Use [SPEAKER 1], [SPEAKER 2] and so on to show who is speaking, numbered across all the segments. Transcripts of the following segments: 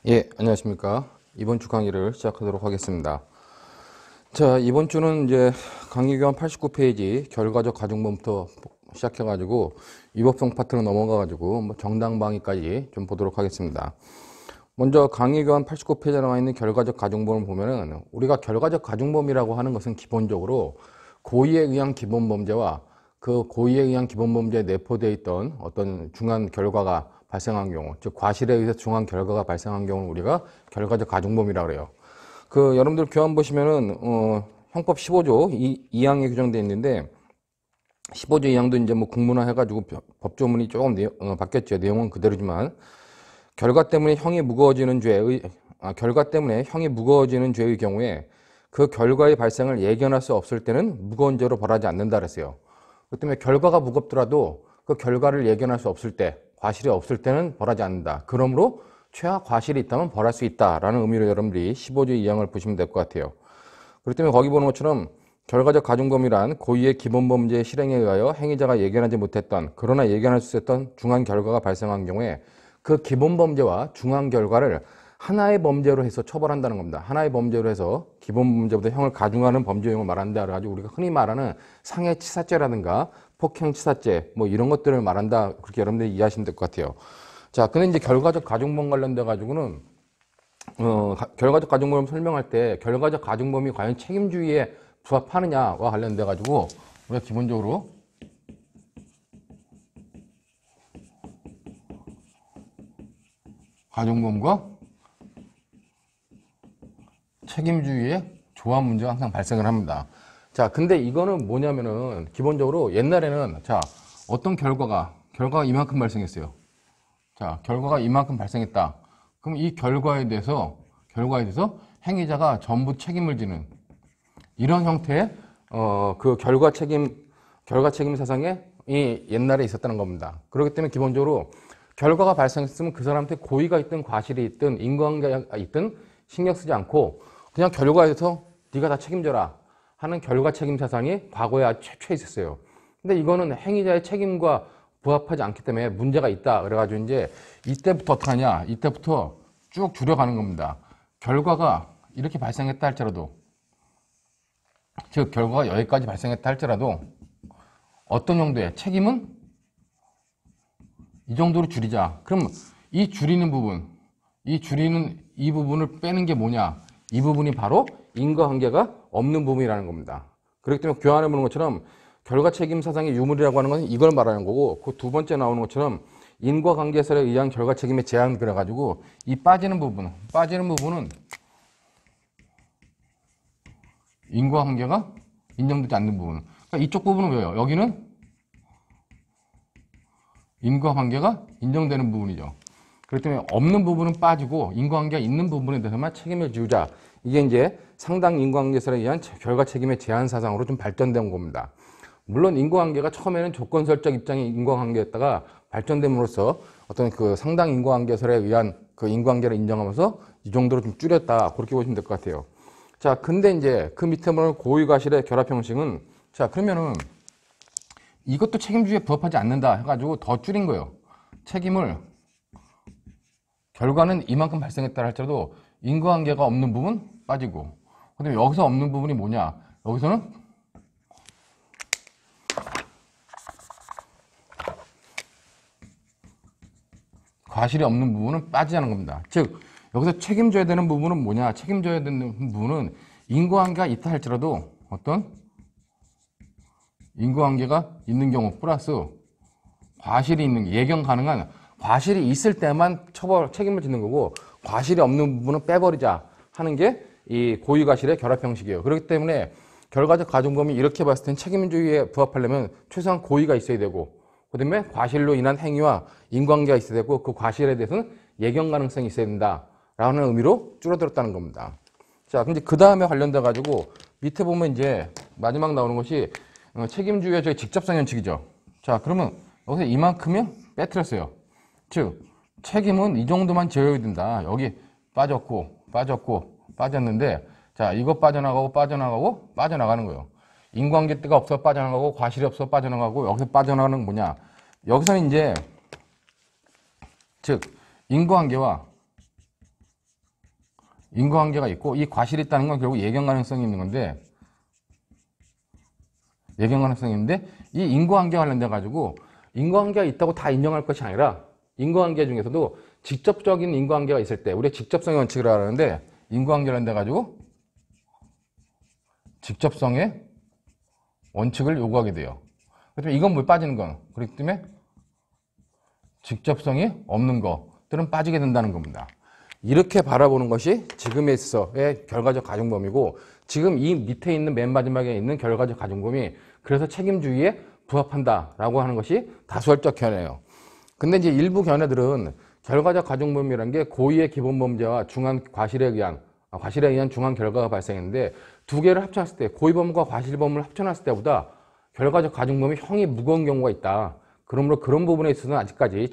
[SPEAKER 1] 예, 안녕하십니까. 이번 주 강의를 시작하도록 하겠습니다. 자, 이번 주는 이제 강의 교환 89페이지 결과적 가중법부터 시작해가지고 위법성 파트로 넘어가가지고 뭐 정당방위까지 좀 보도록 하겠습니다. 먼저 강의 교환 89페이지에 나와 있는 결과적 가중법을 보면은 우리가 결과적 가중법이라고 하는 것은 기본적으로 고의에 의한 기본범죄와 그 고의에 의한 기본범죄에 내포되어 있던 어떤 중한 결과가 발생한 경우, 즉 과실에 의해서 중한 결과가 발생한 경우는 우리가 결과적 가중범이라고 그래요. 여러분들 교환 보시면은 형법 15조 2항에 규정되어 있는데 15조 2항도 이제 뭐 국문화 해가지고 법조문이 조금 바뀌었죠. 내용은 그대로지만 결과 때문에 형이 무거워지는 죄의 경우에 그 결과의 발생을 예견할 수 없을 때는 무거운 죄로 벌하지 않는다 그랬어요. 그렇기 때문에 결과가 무겁더라도 그 결과를 예견할 수 없을 때, 과실이 없을 때는 벌하지 않는다. 그러므로 최하 과실이 있다면 벌할 수 있다라는 의미로 여러분들이 15조 2항을 보시면 될 것 같아요. 그렇기 때문에 거기 보는 것처럼 결과적 가중범위란 고의의 기본범죄의 실행에 의하여 행위자가 예견하지 못했던, 그러나 예견할 수 있었던 중한 결과가 발생한 경우에 그 기본범죄와 중한 결과를 하나의 범죄로 해서 처벌한다는 겁니다. 하나의 범죄로 해서 기본범죄보다 형을 가중하는 범죄형을 말한다 그래가지고 우리가 흔히 말하는 상해치사죄라든가 폭행치사죄 뭐 이런 것들을 말한다. 그렇게 여러분들이 이해하시면 될 것 같아요. 자, 근데 이제 결과적 가중범 관련돼 가지고는 결과적 가중범을 설명할 때 결과적 가중범이 과연 책임주의에 부합하느냐와 관련돼 가지고 우리가 기본적으로 가중범과 책임주의의 조합 문제가 항상 발생을 합니다. 자, 근데 이거는 뭐냐면은 기본적으로 옛날에는 자, 어떤 결과가 이만큼 발생했어요. 자, 결과가 이만큼 발생했다. 그럼 이 결과에 대해서 행위자가 전부 책임을 지는 이런 형태의 그 결과 책임 사상이 옛날에 있었다는 겁니다. 그렇기 때문에 기본적으로 결과가 발생했으면 그 사람한테 고의가 있든 과실이 있든 인과관계가 있든 신경 쓰지 않고 그냥 결과에서 네가 다 책임져라 하는 결과 책임 사상이 과거에 아주 최초에 있었어요. 근데 이거는 행위자의 책임과 부합하지 않기 때문에 문제가 있다. 그래가지고 이제 이때부터 어떻게 하냐? 이때부터 쭉 줄여가는 겁니다. 결과가 이렇게 발생했다 할지라도, 즉 결과가 여기까지 발생했다 할지라도 어떤 정도의 책임은 이 정도로 줄이자. 그럼 이 줄이는 부분, 이 부분을 빼는 게 뭐냐? 이 부분이 바로 인과관계가 없는 부분이라는 겁니다. 그렇기 때문에 교환해 보는 것처럼 결과 책임 사상의 유물이라고 하는 것은 이걸 말하는 거고, 그 두 번째 나오는 것처럼 인과관계설에 의한 결과 책임의 제한 그래가지고 이 빠지는 부분은 인과관계가 인정되지 않는 부분. 그러니까 이쪽 부분은 왜요? 여기는 인과관계가 인정되는 부분이죠. 그렇기 때문에 없는 부분은 빠지고 인과관계가 있는 부분에 대해서만 책임을 지우자. 이게 이제 상당 인과관계설에 의한 결과 책임의 제한 사상으로 좀 발전된 겁니다. 물론 인과관계가 처음에는 조건설적 입장의 인과관계였다가 발전됨으로써 어떤 그 상당 인과관계설에 의한 그 인과관계를 인정하면서 이 정도로 좀 줄였다. 그렇게 보시면 될 것 같아요. 자, 근데 이제 그 밑에 보는 고의과실의 결합 형식은 자, 그러면은 이것도 책임주의에 부합하지 않는다 해가지고 더 줄인 거예요. 책임을 결과는 이만큼 발생했다 할지라도 인과관계가 없는 부분 빠지고, 그다음에 여기서 없는 부분이 뭐냐? 여기서는 과실이 없는 부분은 빠지자는 겁니다. 즉 여기서 책임져야 되는 부분은 뭐냐? 책임져야 되는 부분은 인과관계가 있다 할지라도 어떤 인과관계가 있는 경우 플러스 과실이 있는 예견 가능한 과실이 있을 때만 책임을 짓는 거고 과실이 없는 부분은 빼버리자 하는 게 이 고의과실의 결합 형식이에요. 그렇기 때문에 결과적 가중범위 이렇게 봤을 땐 책임주의에 부합하려면 최소한 고의가 있어야 되고 그다음에 과실로 인한 행위와 인과관계가 있어야 되고 그 과실에 대해서는 예견 가능성이 있어야 된다라는 의미로 줄어들었다는 겁니다. 자, 근데 그 다음에 관련돼 가지고 밑에 보면 이제 마지막 나오는 것이 책임주의의 저희 직접성 원칙이죠. 자, 그러면 여기서 이만큼은 빼뜨렸어요. 즉 책임은 이 정도만 지어야 된다. 여기 빠졌는데 자, 이거 빠져나가는 거예요. 인과관계가 없어 빠져나가고 과실이 없어 빠져나가고 여기서 빠져나가는 건 뭐냐? 여기서는 이제 즉 인과관계와 인과관계가 있고 이 과실이 있다는 건 결국 예견 가능성이 있는 건데 예견 가능성이 있는데 이 인과관계 관련돼 가지고 인과관계가 있다고 다 인정할 것이 아니라 인과관계 중에서도 직접적인 인과관계가 있을 때 우리가 직접성의 원칙이라고 하는데 인과관계 관련돼 가지고 직접성의 원칙을 요구하게 돼요. 그렇다면 이건 왜 빠지는 건? 그렇기 때문에 직접성이 없는 것들은 빠지게 된다는 겁니다. 이렇게 바라보는 것이 지금에 있어서의 결과적 가중범위고 지금 이 밑에 있는 맨 마지막에 있는 결과적 가중범위 그래서 책임주의에 부합한다라고 하는 것이 다수결적 견해예요. 근데 이제 일부 견해들은 결과적 가중범위라는 게 고의의 기본범죄와 중한 과실에 의한 중한 결과가 발생했는데 두 개를 합쳐놨을 때 고의범과 과실범을 합쳐놨을 때보다 결과적 가중범위 형이 무거운 경우가 있다. 그러므로 그런 부분에 있어서는 아직까지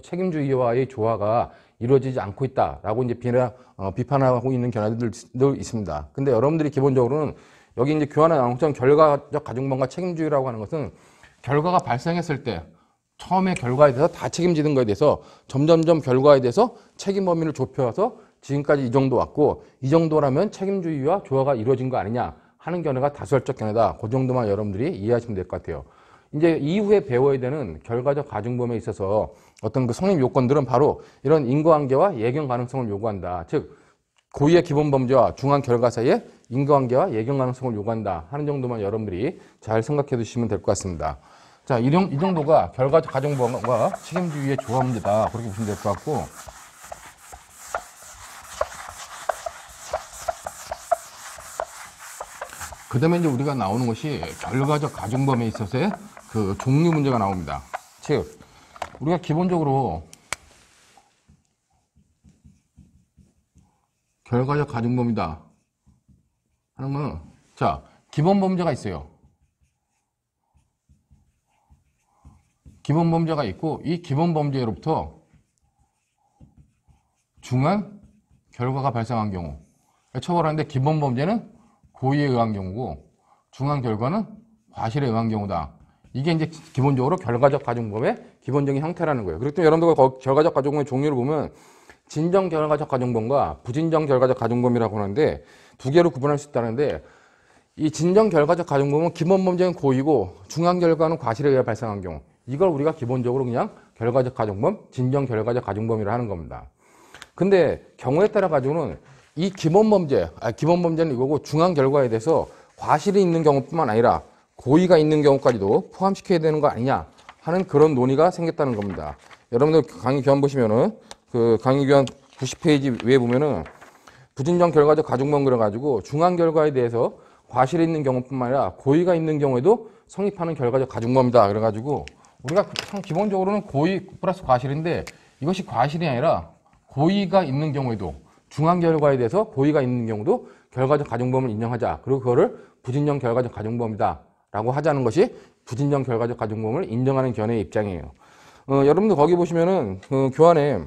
[SPEAKER 1] 책임주의와의 조화가 이루어지지 않고 있다라고 이제 비판하고 있는 견해들도 있습니다. 근데 여러분들이 기본적으로는 여기 이제 교환에 나온 것처럼 결과적 가중범과 책임주의라고 하는 것은 결과가 발생했을 때 처음에 결과에 대해서 다 책임지는 것에 대해서 점점점 결과에 대해서 책임 범위를 좁혀서 지금까지 이 정도 왔고 이 정도라면 책임주의와 조화가 이루어진 거 아니냐 하는 견해가 다수결적 견해다. 그 정도만 여러분들이 이해하시면 될 것 같아요. 이제 이후에 배워야 되는 결과적 가중범위에 있어서 어떤 그 성립 요건들은 바로 이런 인과관계와 예견 가능성을 요구한다. 즉 고의의 기본 범죄와 중한 결과 사이에 인과관계와 예견 가능성을 요구한다 하는 정도만 여러분들이 잘 생각해 두시면 될 것 같습니다. 자, 이 정도가 결과적 가중범위와 책임주의의 조화 문제다. 그렇게 보시면 될 것 같고 그 다음에 이제 우리가 나오는 것이 결과적 가중범위에 있어서의 그 종류 문제가 나옵니다. 즉, 우리가 기본적으로 결과적 가중범위다 하는 건, 자, 기본 범죄가 있어요. 기본 범죄가 있고, 이 기본 범죄로부터 중한 결과가 발생한 경우. 처벌하는데 기본 범죄는 고의에 의한 경우고, 중한 결과는 과실에 의한 경우다. 이게 이제 기본적으로 결과적 가중범의 기본적인 형태라는 거예요. 그렇기 때문에 여러분들 결과적 가중범의 종류를 보면 진정 결과적 가중범과 부진정 결과적 가중범이라고 하는데 두 개로 구분할 수 있다는데 이 진정 결과적 가중범은 기본 범죄는 고의고 중한 결과는 과실에 의해 발생한 경우 이걸 우리가 기본적으로 그냥 결과적 가중범, 진정 결과적 가중범이라 하는 겁니다. 근데 경우에 따라 가지고는 이 기본 범죄는 이거고 중한 결과에 대해서 과실이 있는 경우뿐만 아니라 고의가 있는 경우까지도 포함시켜야 되는 거 아니냐 하는 그런 논의가 생겼다는 겁니다. 여러분들 강의 교환 보시면은 그 강의 교환 90페이지 위에 보면은 부진정 결과적 가중범 그래가지고 중한 결과에 대해서 과실이 있는 경우뿐만 아니라 고의가 있는 경우에도 성립하는 결과적 가중범이다. 그래가지고 우리가 기본적으로는 고의 플러스 과실인데 이것이 과실이 아니라 고의가 있는 경우에도 중한 결과에 대해서 고의가 있는 경우도 결과적 가중범을 인정하자. 그리고 그거를 부진정 결과적 가중범이다. 라고 하자는 것이 부진정 결과적 가중범을 인정하는 견해의 입장이에요. 여러분들 거기 보시면은 교환에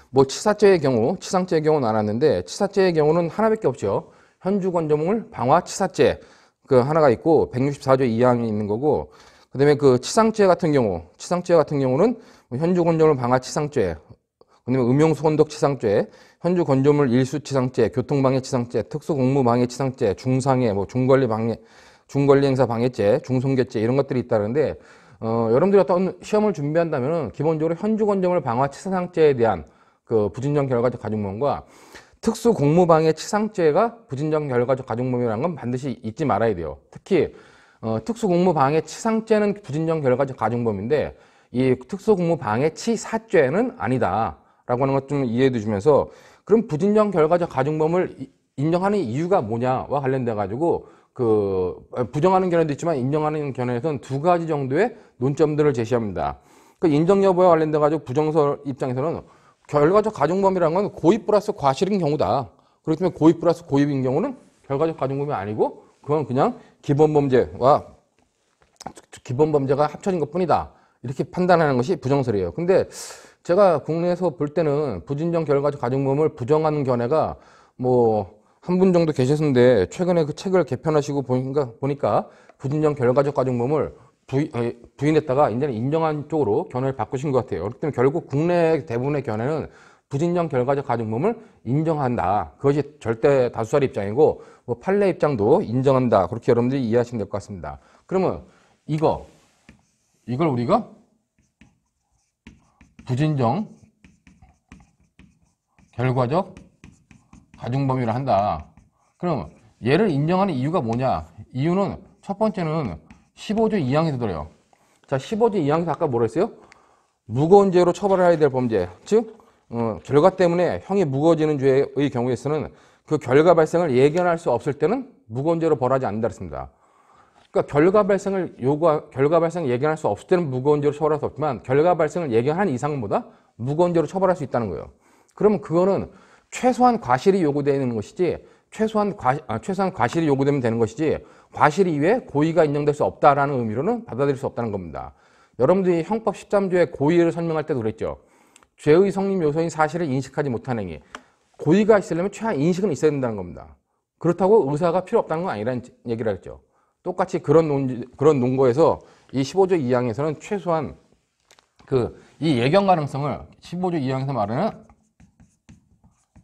[SPEAKER 1] 뭐 치사죄의 경우, 치상죄의 경우 나눴는데 치사죄의 경우는 하나밖에 없죠. 현주건조물 방화 치사죄 그 하나가 있고 164조 2항이 있는 거고 그다음에 그 치상죄 같은 경우는 현주건조물 방화 치상죄 그다음에 음용수건독 치상죄, 현주건조물 일수치상죄, 교통방해 치상죄, 특수공무방해 치상죄, 중상해, 뭐 중권리행사 방해죄, 중송계죄 이런 것들이 있다는데 여러분들이 어떤 시험을 준비한다면 기본적으로 현주건조물 방화 치상죄에 대한 그 부진정 결과적 가중범과 특수공무방해 치상죄가 부진정 결과적 가중범이라는 건 반드시 잊지 말아야 돼요. 특히 특수공무방해 치상죄는 부진정 결과적 가중범인데 이 특수공무방해 치사죄는 아니다라고 하는 것 좀 이해해 두시면서 그럼 부진정 결과적 가중범을 인정하는 이유가 뭐냐와 관련돼 가지고 그 부정하는 견해도 있지만 인정하는 견해에서는 두 가지 정도의 논점들을 제시합니다. 그 인정 여부에 관련돼 가지고 부정서 입장에서는 결과적 가중범이라는 건 고의 플러스 과실인 경우다. 그렇기 때문에 고의 플러스 고의인 경우는 결과적 가중범이 아니고 그건 그냥 기본 범죄가 합쳐진 것뿐이다. 이렇게 판단하는 것이 부정설이에요. 근데 제가 국내에서 볼 때는 부진정 결과적 가중범을 부정하는 견해가 뭐 한 분 정도 계셨는데 최근에 그 책을 개편하시고 보니까 부진정 결과적 가중범을 부인했다가 이제는 인정한 쪽으로 견해를 바꾸신 것 같아요. 그렇기 때문에 결국 국내 대부분의 견해는 부진정 결과적 가중범을 인정한다. 그것이 절대 다수설의 입장이고 뭐 판례 입장도 인정한다. 그렇게 여러분들이 이해하시면 될 것 같습니다. 그러면 이걸 우리가 부진정 결과적 가중범위를 한다. 그럼 얘를 인정하는 이유가 뭐냐? 이유는 첫 번째는 15조 2항에서 들어요. 자, 15조 2항에서 아까 뭐라 했어요? 무거운 죄로 처벌해야 될 범죄, 즉 결과 때문에 형이 무거워지는 죄의 경우에서는 그 결과 발생을 예견할 수 없을 때는 무거운 죄로 벌하지 않는다 했습니다. 그러니까 결과 발생을 예견할 수 없을 때는 무거운 죄로 처벌할 수 없지만 결과 발생을 예견한 이상은 뭐다? 무거운 죄로 처벌할 수 있다는 거예요. 그러면 그거는 최소한 과실이 요구되는 것이지 최소한 과실이 요구되면 되는 것이지 과실 이외에 고의가 인정될 수 없다라는 의미로는 받아들일 수 없다는 겁니다. 여러분들이 형법 13조의 고의를 설명할 때도 그랬죠. 죄의 성립 요소인 사실을 인식하지 못한 행위. 고의가 있으려면 최소한 인식은 있어야 된다는 겁니다. 그렇다고 의사가 필요 없다는 건 아니라는 얘기를 했죠. 똑같이 그런 논거에서 이 15조 2항에서는 최소한 이 예견 가능성을 15조 2항에서 말하는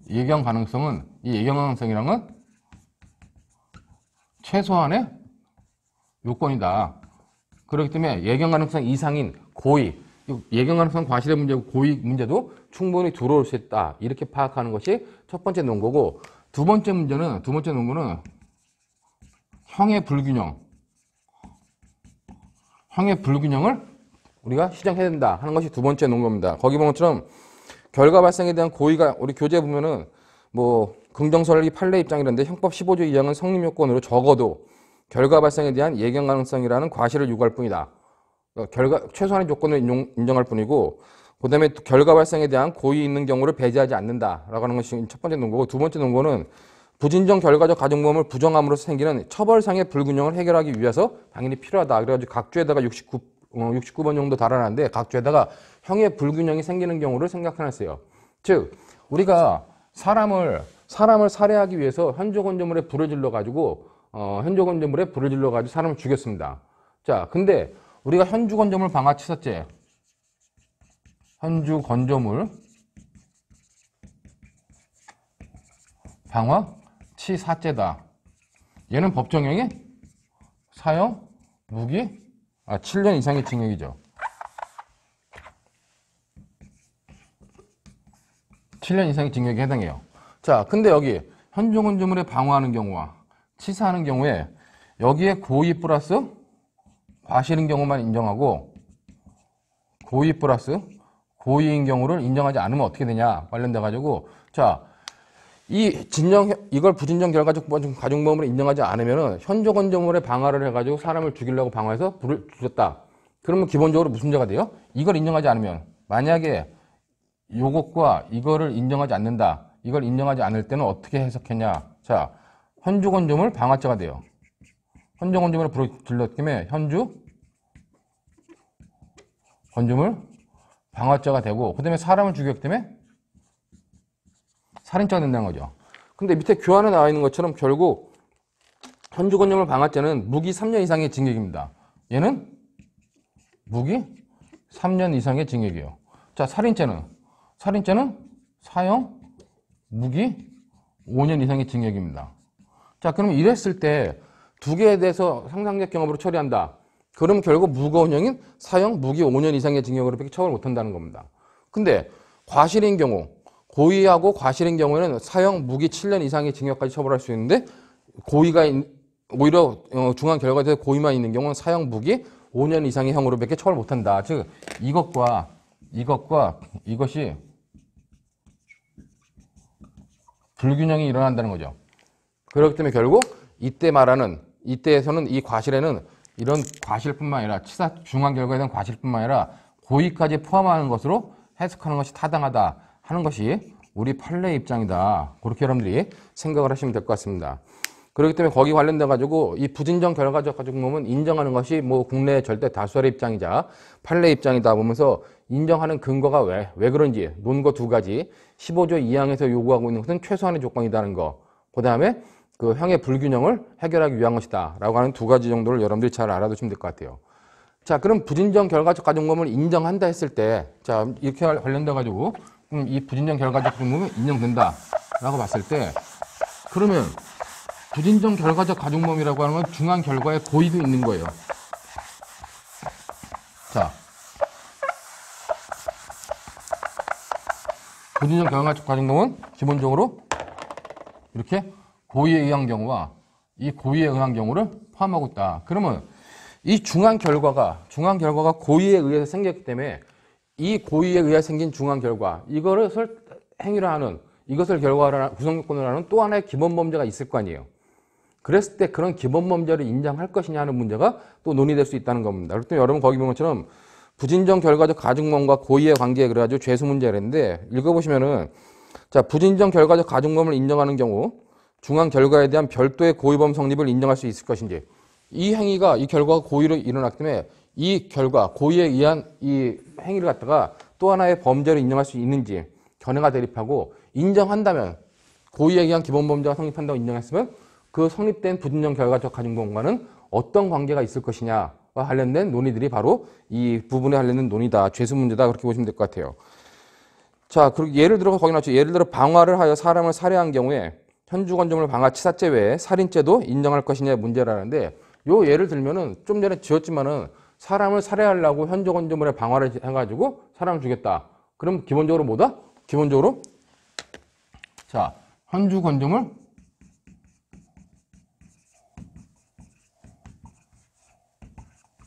[SPEAKER 1] 예견 가능성이랑은 최소한의 요건이다. 그렇기 때문에 예견 가능성 이상인 고의, 예견 가능성 과실의 문제고 고의 문제도 충분히 들어올 수 있다. 이렇게 파악하는 것이 첫 번째 논거고, 두 번째 논거는 형의 불균형을 우리가 시정해야 된다 하는 것이 두 번째 논거입니다. 거기 보면 것처럼 결과 발생에 대한 고의가 우리 교재 보면은 뭐 긍정설리 판례 입장이라는데 형법 15조 2항은 성립 요건으로 적어도 결과 발생에 대한 예견 가능성이라는 과실을 요구할 뿐이다. 최소한의 조건을 인정할 뿐이고, 그 다음에 결과 발생에 대한 고의 있는 경우를 배제하지 않는다라고 하는 것이 첫 번째 논거고, 두 번째 논거는 부진정 결과적 가중범을 부정함으로써 생기는 처벌상의 불균형을 해결하기 위해서 당연히 필요하다. 그래가지고 각 주에다가 69번 정도 달아놨는데 각 주에다가 형의 불균형이 생기는 경우를 생각해놨어요. 즉 우리가 사람을 살해하기 위해서 현조건조물에 불을 질러가지고 사람을 죽였습니다. 자, 근데 우리가 현주건조물 방화치사죄, 현주건조물 방화치사죄다. 얘는 법정형이 사형, 무기, 7년 이상의 징역이죠. 7년 이상의 징역에 해당해요. 자, 근데 여기 현주건조물에 방화하는 경우와 치사하는 경우에 여기에 고의 플러스 과실인 경우만 인정하고 고의 플러스 고의인 경우를 인정하지 않으면 어떻게 되냐 관련돼 가지고, 자, 이걸 부진정 결과적 가중범으로 인정하지 않으면은 현조건조물에 방화를 해가지고 사람을 죽이려고 방화해서 불을 죽였다. 그러면 기본적으로 무슨 죄가 돼요? 이걸 인정하지 않으면, 만약에 요것과 이거를 인정하지 않는다. 이걸 인정하지 않을 때는 어떻게 해석했냐? 자, 현주건조물 방화죄가 돼요. 현주건조물에 불을 질렀기 때문에 현주건조물 방화죄가 되고, 그 다음에 사람을 죽였기 때문에 살인죄가 된다는 거죠. 근데 밑에 교환에 나와 있는 것처럼 결국 현주건조물 방화죄는 무기 3년 이상의 징역입니다. 얘는 무기 3년 이상의 징역이에요. 자, 살인죄는 사형, 무기 5년 이상의 징역입니다. 자, 그럼 이랬을 때 두 개에 대해서 상상적 경험으로 처리한다. 그럼 결국 무거운 형인 사형, 무기 5년 이상의 징역으로밖에 처벌을 못한다는 겁니다. 근데 과실인 경우, 고의하고 과실인 경우에는 사형, 무기 7년 이상의 징역까지 처벌할 수 있는데, 고의가 오히려 중한 결과에 대해서 고의만 있는 경우는 사형, 무기 5년 이상의 형으로밖에 처벌 못한다. 즉 이것과 이것이 불균형이 일어난다는 거죠. 그렇기 때문에 결국 이때에서는 이 과실에는 이런 과실뿐만 아니라 중한 결과에 대한 과실뿐만 아니라 고의까지 포함하는 것으로 해석하는 것이 타당하다 하는 것이 우리 판례 입장이다. 그렇게 여러분들이 생각을 하시면 될 것 같습니다. 그렇기 때문에 거기 관련돼 가지고 이 부진정 결과적 가중범은 인정하는 것이 뭐 국내 절대 다수의 입장이자 판례 입장이다 보면서 인정하는 근거가 왜 그런지 논거 두 가지, 15조 2항에서 요구하고 있는 것은 최소한의 조건이라는 거, 그 다음에 그 형의 불균형을 해결하기 위한 것이다 라고 하는 두 가지 정도를 여러분들이 잘 알아두시면 될 것 같아요. 자, 그럼 부진정 결과적 가중범을 인정한다 했을 때, 자, 이렇게 관련돼 가지고 그럼 이 부진정 결과적 가중법은 인정된다라고 봤을 때 그러면 부진정 결과적 가중법이라고 하는 건 중한 결과의 고의도 있는 거예요. 자, 부진정 결과적 가중법은 기본적으로 이렇게 고의에 의한 경우와 이 고의에 의한 경우를 포함하고 있다. 그러면 이 중한 결과가 고의에 의해서 생겼기 때문에 이 고의에 의해 생긴 중한 결과, 이것을 행위를 하는, 이것을 결과로 구성 요건으로 하는 또 하나의 기본 범죄가 있을 거 아니에요. 그랬을 때 그런 기본 범죄를 인정할 것이냐 하는 문제가 또 논의될 수 있다는 겁니다. 그렇기 때문에 여러분 거기 본 것처럼 부진정 결과적 가중범과 고의의 관계에 그래가지고 죄수 문제를 했는데 읽어보시면은 자, 부진정 결과적 가중범을 인정하는 경우 중한 결과에 대한 별도의 고의범 성립을 인정할 수 있을 것인지, 이 행위가, 이 결과가 고의로 일어났기 때문에 이 결과, 고의에 의한 이 행위를 갖다가 또 하나의 범죄로 인정할 수 있는지 견해가 대립하고, 인정한다면 고의에 의한 기본범죄가 성립한다고 인정했으면 그 성립된 부진정 결과적 가중범과는 어떤 관계가 있을 것이냐와 관련된 논의들이 바로 이 부분에 관련된 논의다. 죄수 문제다. 그렇게 보시면 될 것 같아요. 자, 그리고 예를 들어 거기 나왔죠. 예를 들어 방화를 하여 사람을 살해한 경우에 현주건조물 방화 치사죄 외에 살인죄도 인정할 것이냐의 문제라는데, 요 예를 들면은 좀 전에 지었지만은 사람을 살해하려고 현주건조물에 방화를 해가지고 사람을 죽였다. 그럼 기본적으로 뭐다? 기본적으로 자, 현주건조물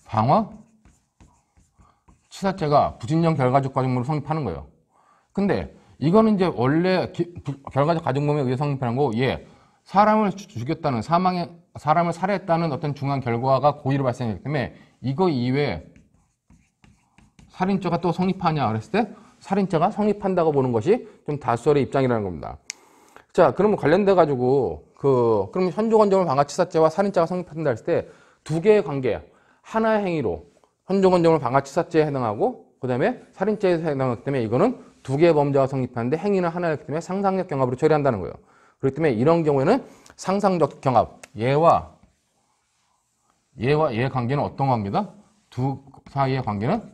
[SPEAKER 1] 방화 치사죄가 부진정 결과적 가중범으로 성립하는 거예요. 근데 이거는 이제 원래 결과적 가중범에 의해 성립하는 거고, 사람을 죽였다는, 사람을 살해했다는 어떤 중한 결과가 고의로 발생했기 때문에 이거 이외에 살인죄가 또 성립하냐 그랬을 때 살인죄가 성립한다고 보는 것이 좀 다수설의 입장이라는 겁니다. 자, 그러면 관련돼 가지고 그럼 현주건조물 방화치사죄와 살인죄가 성립한다 했을 때 두 개의 관계, 하나의 행위로 현주건조물 방화치사죄에 해당하고 그다음에 살인죄에 해당하기 때문에 이거는 두 개의 범죄가 성립하는데 행위는 하나였기 때문에 상상적 경합으로 처리한다는 거예요. 그렇기 때문에 이런 경우에는 상상적 경합, 얘와 얘의 관계는 어떤 관계다? 두 사이의 관계는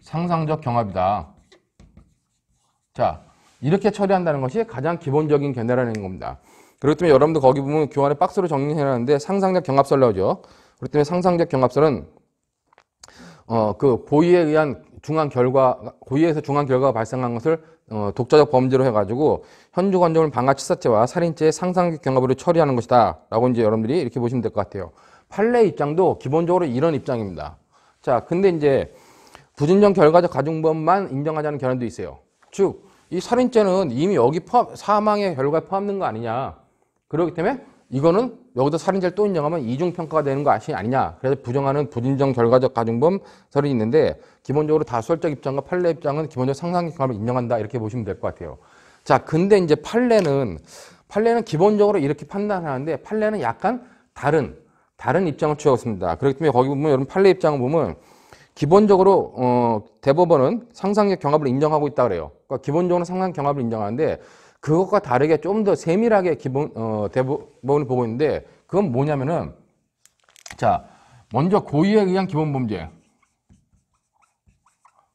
[SPEAKER 1] 상상적 경합이다. 자, 이렇게 처리한다는 것이 가장 기본적인 견해라는 겁니다. 그렇기 때문에 여러분들 거기 보면 교환에 박스로 정리해놨는데 상상적 경합설 나오죠. 그렇기 때문에 상상적 경합설은 그 고의에 의한 고의에서 중한 결과가 발생한 것을 독자적 범죄로 해가지고 현주건조물 방화치사죄와 살인죄의 상상적 경합으로 처리하는 것이다. 라고 이제 여러분들이 이렇게 보시면 될 것 같아요. 판례 입장도 기본적으로 이런 입장입니다. 자, 근데 이제 부진정 결과적 가중범만 인정하자는 견해도 있어요. 즉, 이 살인죄는 이미 여기 사망의 결과에 포함된 거 아니냐. 그렇기 때문에 이거는 여기다 살인죄를 또 인정하면 이중평가가 되는 것이 아니냐. 그래서 부정하는 부진정 결과적 가중범설이 있는데, 기본적으로 다수설적 입장과 판례 입장은 기본적으로 상상적 경합을 인정한다. 이렇게 보시면 될 것 같아요. 자, 근데 이제 판례는 기본적으로 이렇게 판단하는데, 판례는 약간 다른 입장을 취하고 있습니다. 그렇기 때문에 거기 보면 여러분 판례 입장을 보면 기본적으로 대법원은 상상적 경합을 인정하고 있다 그래요. 그러니까 기본적으로 상상적 경합을 인정하는데, 그것과 다르게 좀 더 세밀하게 대법원을 보고 있는데, 그건 뭐냐면은, 자, 먼저 고의에 의한 기본 범죄.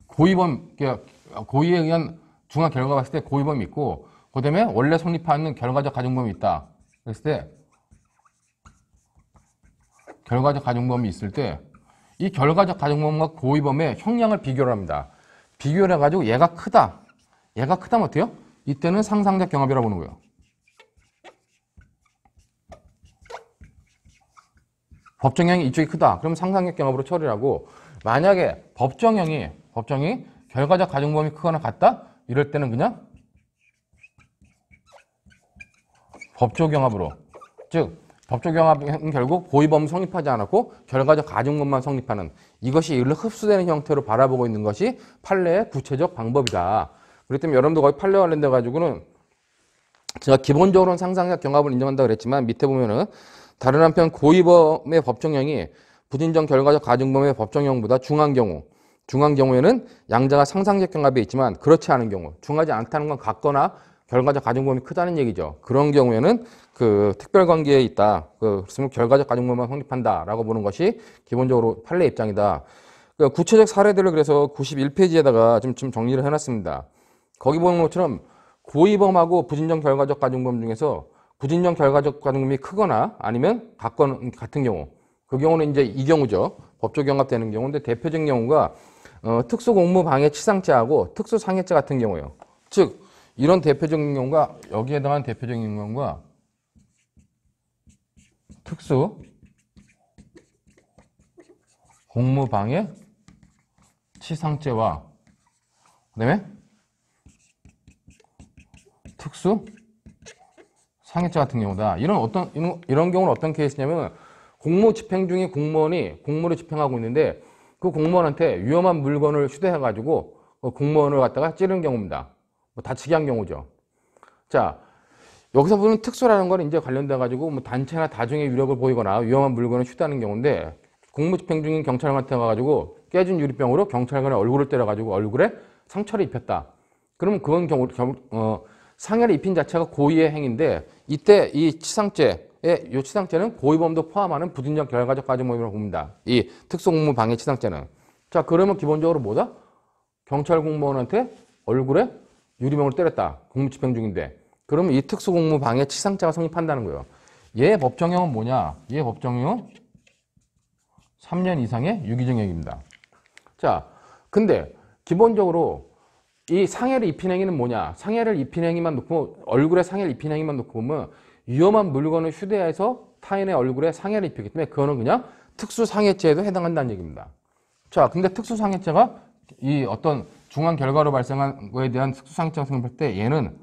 [SPEAKER 1] 고의에 의한 중한 결과가 봤을 때 고의범이 있고, 그 다음에 원래 성립하는 결과적 가중범이 있다. 그랬을 때, 결과적 가중범이 있을 때, 이 결과적 가중범과 고의범의 형량을 비교를 합니다. 비교를 해가지고 얘가 크다. 얘가 크다면 어때요? 이때는 상상적 경합이라고 보는 거예요. 법정형이 이쪽이 크다. 그럼 상상적 경합으로 처리를 하고, 만약에 법정이 결과적 가중범이 크거나 같다? 이럴 때는 그냥 법조경합으로. 즉, 법조경합은 결국 고의범 성립하지 않았고 결과적 가중범만 성립하는, 이것이 일로 흡수되는 형태로 바라보고 있는 것이 판례의 구체적 방법이다. 그렇기 때문에 여러분도 거의 판례 관련돼 가지고는 제가 기본적으로는 상상적 경합을 인정한다고 그랬지만, 밑에 보면은 다른 한편 고의범의 법정형이 부진정 결과적 가중범의 법정형보다 중한 경우에는 양자가 상상적 경합에 있지만 그렇지 않은 경우, 중하지 않다는 건 같거나 결과적 가중범이 크다는 얘기죠. 그런 경우에는 그 특별관계에 있다. 그렇으면 결과적 가중범만 성립한다라고 보는 것이 기본적으로 판례 입장이다. 구체적 사례들을 그래서 91페이지에다가 좀 정리를 해놨습니다. 거기 보는 것처럼 고의범하고 부진정 결과적 가중범 중에서 부진정 결과적 가중범이 크거나 아니면 같은 경우, 그 경우는 이제 이 경우죠. 법조 경합되는 경우인데 대표적인 경우가 특수공무방해 치상죄하고 특수상해죄 같은 경우예요. 즉 이런 대표적인 경우가 여기에 해당하는 대표적인 경우가 특수공무방해 치상죄와 그다음에 특수상해죄 같은 경우다. 이런 경우는 어떤 케이스냐면 공무 집행 중인 공무원이 공무를 집행하고 있는데 그 공무원한테 위험한 물건을 휴대해가지고 공무원을 갖다가 찌르는 경우입니다. 뭐 다치게 한 경우죠. 자, 여기서 보면 특수라는 건 이제 관련돼가지고 뭐 단체나 다중의 위력을 보이거나 위험한 물건을 휴대하는 경우인데 공무 집행 중인 경찰관한테 가가지고 깨진 유리병으로 경찰관의 얼굴을 때려가지고 얼굴에 상처를 입혔다. 그러면 그건 상해를 입힌 자체가 고의의 행위인데 이때 이 치상죄는 고의범도 포함하는 부진적 결과적 가중범이라고 봅니다. 이 특수공무방해 치상죄는. 자, 그러면 기본적으로 뭐다? 경찰 공무원한테 얼굴에 유리병을 때렸다. 공무집행 중인데. 그러면 이 특수공무방해 치상죄가 성립한다는 거예요. 얘 법정형은 뭐냐? 얘 법정형은 3년 이상의 유기징역입니다. 자, 근데 기본적으로 이 상해를 입힌 행위는 뭐냐? 상해를 입힌 행위만 놓고 얼굴에 상해를 입힌 행위만 놓고 보면 위험한 물건을 휴대해서 타인의 얼굴에 상해를 입히기 때문에 그거는 그냥 특수상해죄에도 해당한다는 얘기입니다. 자, 근데 특수상해죄가 이 어떤 중한 결과로 발생한 거에 대한 특수상해죄가 생각할 때 얘는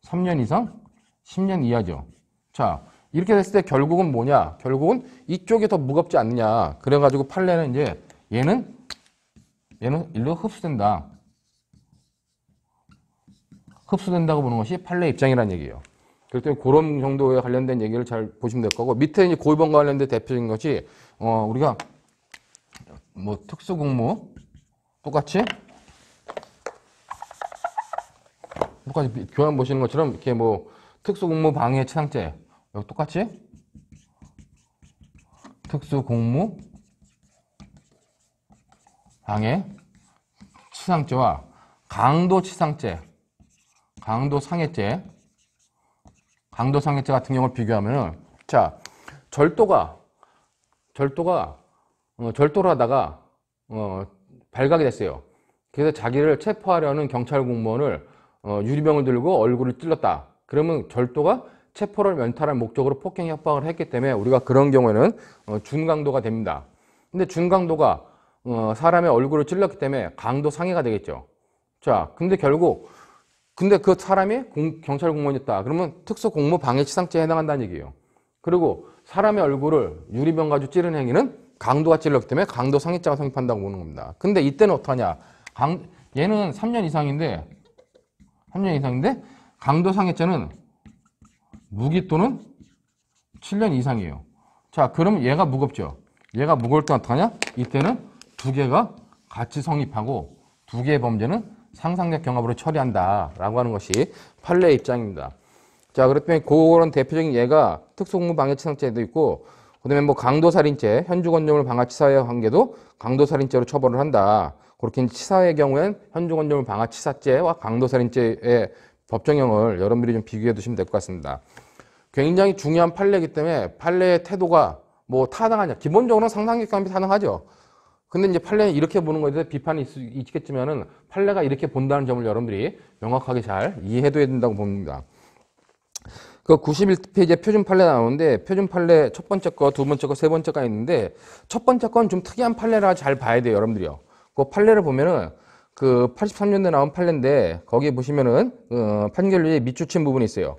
[SPEAKER 1] 3년 이상 10년 이하죠. 자, 이렇게 됐을 때 결국은 뭐냐? 결국은 이쪽이 더 무겁지 않느냐? 그래가지고 판례는 이제 얘는 일로 흡수된다. 흡수된다고 보는 것이 판례 입장이라는 얘기예요. 그렇기 때문에 그런 정도에 관련된 얘기를 잘 보시면 될 거고 밑에 이제 고의범과 관련된 대표적인 것이 우리가 뭐 특수공무 똑같이 교환 보시는 것처럼 이렇게 뭐 특수공무 방해 치상죄 여기 똑같이 특수공무 방해 치상죄와 강도치상죄, 강도상해죄 같은 경우를 비교하면은 자 절도를 하다가 발각이 됐어요. 그래서 자기를 체포하려는 경찰 공무원을 유리병을 들고 얼굴을 찔렀다. 그러면 절도가 체포를 면탈할 목적으로 폭행 협박을 했기 때문에 우리가 그런 경우에는 준강도가 됩니다. 근데 준강도가 사람의 얼굴을 찔렀기 때문에 강도 상해가 되겠죠. 자, 근데 그 사람이 경찰 공무원이었다. 그러면 특수공무방해치상죄에 해당한다는 얘기예요. 그리고 사람의 얼굴을 유리병 가지고 찌른 행위는 강도가 찔렀기 때문에 강도 상해죄가 성립한다고 보는 겁니다. 근데 이때는 어떡하냐? 얘는 3년 이상인데 강도 상해죄는 무기 또는 7년 이상이에요. 자, 그럼 얘가 무겁죠. 얘가 무거울 때 어떡하냐? 이때는 두 개가 같이 성립하고 두 개의 범죄는 상상력 경합으로 처리한다라고 하는 것이 판례의 입장입니다. 자, 그렇다면 그런 대표적인 예가 특수공무방해치상죄도 있고, 그다음에 뭐 강도살인죄, 현주건조물 방화치사의 관계도 강도살인죄로 처벌을 한다. 그렇게 치사의 경우엔 현주건조물 방화치사죄와 강도살인죄의 법정형을 여러분들이 좀 비교해 두시면 될 것 같습니다. 굉장히 중요한 판례이기 때문에 판례의 태도가 뭐 타당하냐? 기본적으로는 상상력 경합이 타당하죠. 근데 이제 판례는 이렇게 보는 것에 대해서 비판이 있겠지만은 판례가 이렇게 본다는 점을 여러분들이 명확하게 잘 이해해둬야 된다고 봅니다. 그 91페이지에 표준 판례 나오는데 표준 판례 첫 번째 거, 두 번째 거, 세 번째 거 있는데 첫 번째 건 좀 특이한 판례라 잘 봐야 돼요, 여러분들이요. 그 판례를 보면은 그 83년도에 나온 판례인데 거기 보시면은 판결류에 밑줄친 부분이 있어요.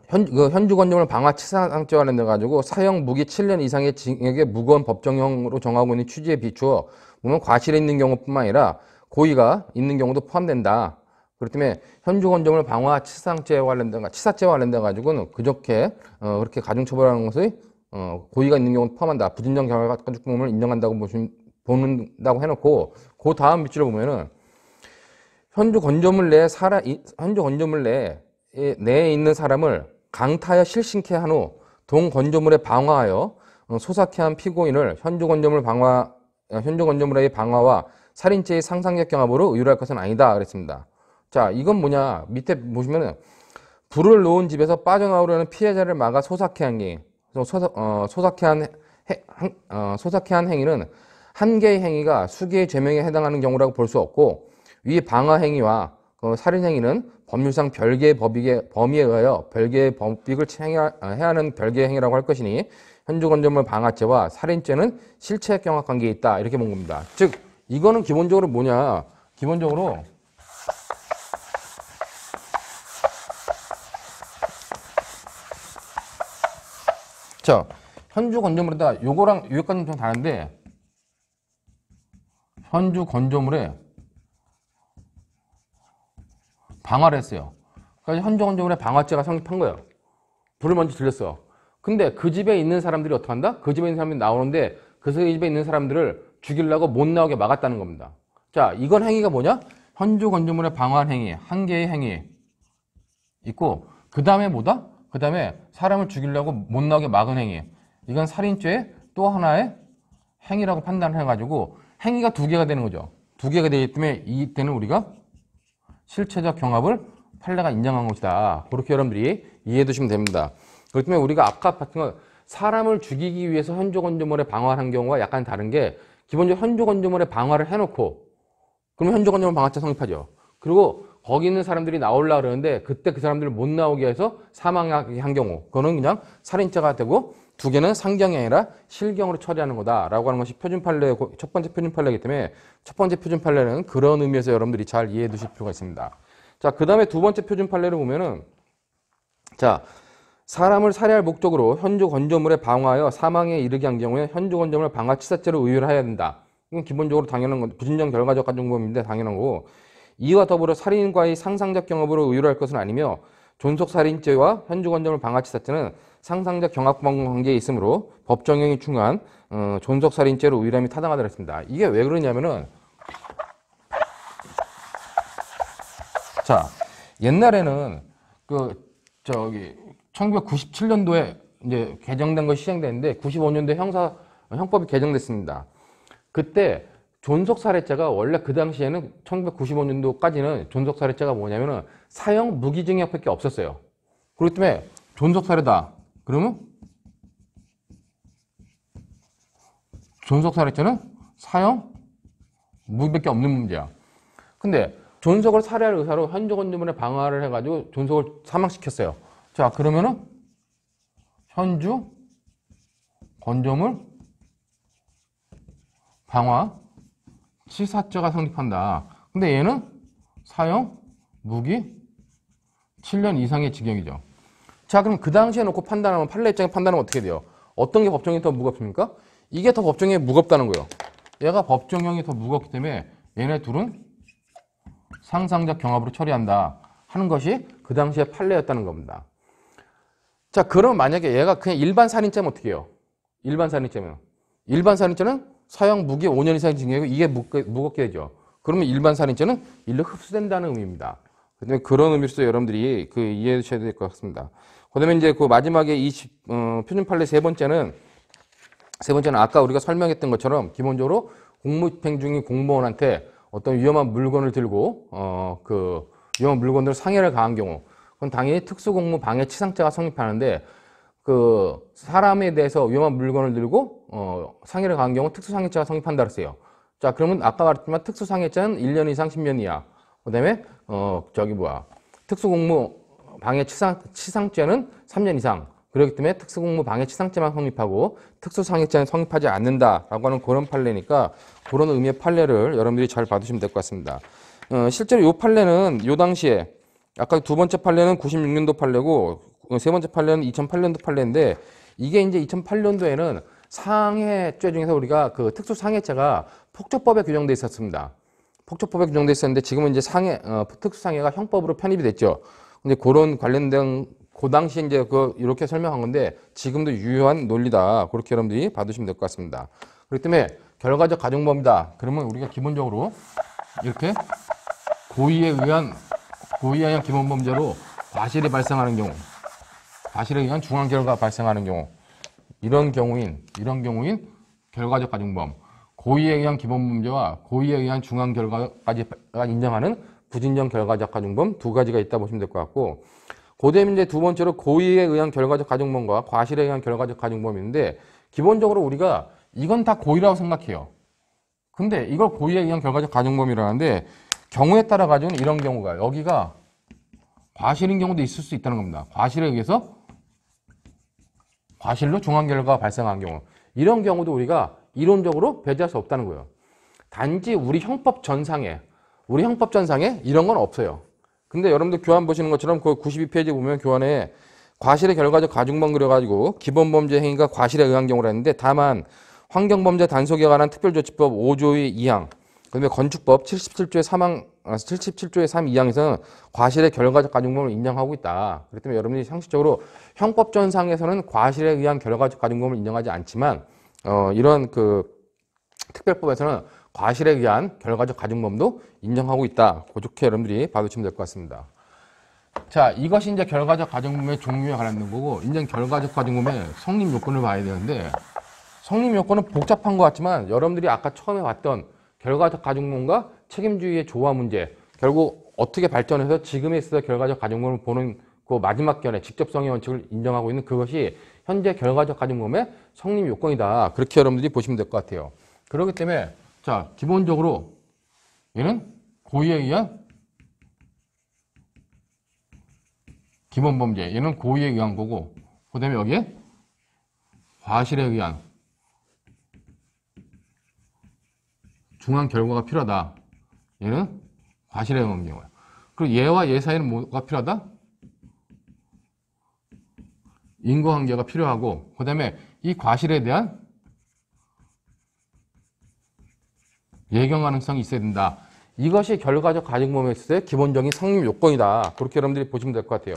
[SPEAKER 1] 현주건조물 방화치사상죄와 관련돼 가지고 사형 무기 7년 이상의 징역의 무거운 법정형으로 정하고 있는 취지에 비추어 보면 과실이 있는 경우뿐만 아니라 고의가 있는 경우도 포함된다. 그렇기 때문에 현주건조물 방화치사상죄와 관련된 치사죄와 관련돼 가지고는 그렇게 그렇게 가중처벌하는 것이 고의가 있는 경우도 포함한다. 부진정 결과가중범을 인정한다고 보는다고 해놓고 그 다음 밑줄을 보면은 현주건조물 내에 있는 사람을 강타하여 실신케 한 후 동건조물에 방화하여 소삭케 한 피고인을 현주건조물의 방화와 살인죄의 상상적 경합으로 의율할 것은 아니다 그랬습니다. 자, 이건 뭐냐? 밑에 보시면은 불을 놓은 집에서 빠져나오려는 피해자를 막아 소삭해 한 행위. 소삭해 한 행위는 한 개의 행위가 수개의 죄명에 해당하는 경우라고 볼 수 없고, 위 방화 행위와 살인 행위는 법률상 별개의 범위에 의하여 별개의 법익을 해야 하는 별개의 행위라고 할 것이니 현주건조물 방화죄와 살인죄는 실체 경합 관계에 있다 이렇게 본 겁니다. 즉 이거는 기본적으로 뭐냐? 기본적으로 자, 현주 건조물에다 요거랑 여기까지는 좀 다른데 현주 건조물에 방화를 했어요. 그러니까 현주 건조물에 방화죄가 성립한 거예요. 불을 먼저 들렸어. 근데 그 집에 있는 사람들이 어떻게 한다? 그 집에 있는 사람들이 나오는데 그 집에 있는 사람들을 죽이려고 못 나오게 막았다는 겁니다. 자, 이건 행위가 뭐냐? 현주 건조물에 방화한 행위, 한 개의 행위 있고, 그 다음에 뭐다? 그 다음에 사람을 죽이려고 못 나오게 막은 행위. 이건 살인죄의 또 하나의 행위라고 판단을 해가지고 행위가 두 개가 되는 거죠. 두 개가 되기 때문에 이때는 우리가 실체적 경합을 판례가 인정한 것이다. 그렇게 여러분들이 이해해 두시면 됩니다. 그렇기 때문에 우리가 아까 봤던 건 사람을 죽이기 위해서 현주 건조물에 방화를 한 경우가 약간 다른 게, 기본적으로 현주 건조물에 방화를 해놓고 그러면 현주 건조물 방화죄 성립하죠. 그리고 거기 있는 사람들이 나오려고 그러는데 그때 그 사람들을 못 나오게 해서 사망하게 한 경우, 그거는 그냥 살인죄가 되고 두 개는 상경이 아니라 실경으로 처리하는 거다라고 하는 것이 표준 판례, 첫 번째 표준 판례이기 때문에 첫 번째 표준 판례는 그런 의미에서 여러분들이 잘 이해해 두실 필요가 있습니다. 자, 그 다음에 두 번째 표준 판례를 보면은, 자, 사람을 살해할 목적으로 현주 건조물에 방화하여 사망에 이르게 한 경우에 현주 건조물 방화치사죄로 의율해야 된다. 이건 기본적으로 당연한 건 부진정 결과적 가중범인데 당연한 거고, 이와 더불어 살인과의 상상적 경합으로 의율할 것은 아니며 존속살인죄와 현주 건조물 방화치사죄는 상상적 경합 관계에 있으므로 법정형이 충분한 존속살인죄로 의율함이 타당하다 그랬습니다. 이게 왜 그러냐면은, 자, 옛날에는 1997년도에 이제 개정된 것이 시행됐는데 95년도에 형법이 개정됐습니다. 그때 존속살해죄가 원래 그 당시에는 1995년도까지는 존속살해죄가 뭐냐면은 사형 무기징역밖에 없었어요. 그렇기 때문에 존속살해다. 그러면 존속살해죄는 사형 무기밖에 없는 문제야. 근데 존속을 살해할 의사로 현주 건조물에 방화를 해가지고 존속을 사망시켰어요. 자, 그러면은 현주 건조물 방화 치사죄가 성립한다. 근데 얘는 사형 무기 7년 이상의 징역이죠. 자, 그럼 그 당시에 놓고 판단하면, 판례 입장에 판단하면 어떻게 돼요? 어떤 게 법정형이 더 무겁습니까? 이게 더 법정형이 무겁다는 거예요. 얘가 법정형이 더 무겁기 때문에 얘네 둘은 상상적 경합으로 처리한다 하는 것이 그 당시에 판례였다는 겁니다. 자, 그럼 만약에 얘가 그냥 일반 살인죄면 어떻게 해요? 일반 살인죄는 사형 무기 5년 이상의 징역이고 이게 무겁게 되죠. 그러면 일반 살인죄는 일로 흡수된다는 의미입니다. 그다음에 그런 의미로서 여러분들이 이해해 주셔야 될 것 같습니다. 그다음에 이제 그 마지막에 표준 판례 세 번째는 아까 우리가 설명했던 것처럼 기본적으로 공무집행 중인 공무원한테 어떤 위험한 물건을 들고 위험한 물건들을 상해를 가한 경우, 그건 당연히 특수공무 방해치상죄가 성립하는데, 그 사람에 대해서 위험한 물건을 들고 상해를 가한 경우 특수상해죄가 성립한다 그랬어요. 자, 그러면 아까 말했지만 특수상해죄는 1년 이상 10년 이하. 그다음에 특수공무 방해치상죄는 3년 이상. 그렇기 때문에 특수공무 방해치상죄만 성립하고 특수상해죄는 성립하지 않는다라고 하는 그런 판례니까 그런 의미의 판례를 여러분들이 잘 받으시면 될 것 같습니다. 실제로 이 판례는 이 당시에 아까 두 번째 판례는 96년도 판례고 세 번째 판례는 2008년도 판례인데, 이게 이제 2008년도에는 상해죄 중에서 우리가 그 특수상해죄가 폭처법에 규정돼 있었습니다. 폭처법에 규정돼 있었는데 지금은 이제 특수상해가 형법으로 편입이 됐죠. 근데 그런 관련된 그 당시에 이제 이렇게 설명한 건데 지금도 유효한 논리다. 그렇게 여러분들이 받으시면 될 것 같습니다. 그렇기 때문에 결과적 가중범이다. 그러면 우리가 기본적으로 이렇게 고의에 의한 기본범죄로 과실이 발생하는 경우, 과실에 의한 중한 결과가 발생하는 경우, 이런 경우인 결과적 가중범, 고의에 의한 기본범죄와 고의에 의한 중한 결과까지가 인정하는 부진정 결과적 가중범 두 가지가 있다 보시면 될 것 같고, 그다음에 이제 두 번째로 고의에 의한 결과적 가중범과 과실에 의한 결과적 가중범이 있는데, 기본적으로 우리가 이건 다 고의라고 생각해요. 근데 이걸 고의에 의한 결과적 가중범이라는데, 경우에 따라 가지고는 이런 경우가, 여기가 과실인 경우도 있을 수 있다는 겁니다. 과실에 의해서 과실로 중한 결과가 발생한 경우, 이런 경우도 우리가 이론적으로 배제할 수 없다는 거예요. 단지 우리 형법 전상에 이런 건 없어요. 근데 여러분들 교환 보시는 것처럼 그 92페이지 보면 교환에 과실의 결과적 가중범 그려가지고 기본범죄 행위가 과실에 의한 경우라 했는데, 다만 환경범죄 단속에 관한 특별조치법 5조의 2항, 그다음에 건축법 77조의 3 2항에서는 과실의 결과적 가중범을 인정하고 있다. 그렇기 때문에 여러분이 상식적으로 형법전상에서는 과실에 의한 결과적 가중범을 인정하지 않지만, 이런 그 특별법에서는 과실에 의한 결과적 가중범도 인정하고 있다. 그렇게 여러분들이 봐두시면 될 것 같습니다. 자, 이것이 이제 결과적 가중범의 종류에 관련된 거고, 이제 결과적 가중범의 성립 요건을 봐야 되는데, 성립 요건은 복잡한 것 같지만 여러분들이 아까 처음에 봤던 결과적 가중범과 책임주의의 조화 문제, 결국 어떻게 발전해서 지금에 있어 결과적 가중범을 보는 그 마지막 견해, 직접성의 원칙을 인정하고 있는 그것이 현재 결과적 가중범의 성립 요건이다. 그렇게 여러분들이 보시면 될 것 같아요. 그렇기 때문에 자, 기본적으로 얘는 고의에 의한 기본범죄, 얘는 고의에 의한 거고, 그 다음에 여기에 과실에 의한 중한 결과가 필요하다. 얘는 과실에 의한 경우야. 그리고 얘와 얘 사이에는 뭐가 필요하다? 인과관계가 필요하고, 그 다음에 이 과실에 대한 예견 가능성이 있어야 된다. 이것이 결과적 가중범에 있을 때 기본적인 성립 요건이다. 그렇게 여러분들이 보시면 될 것 같아요.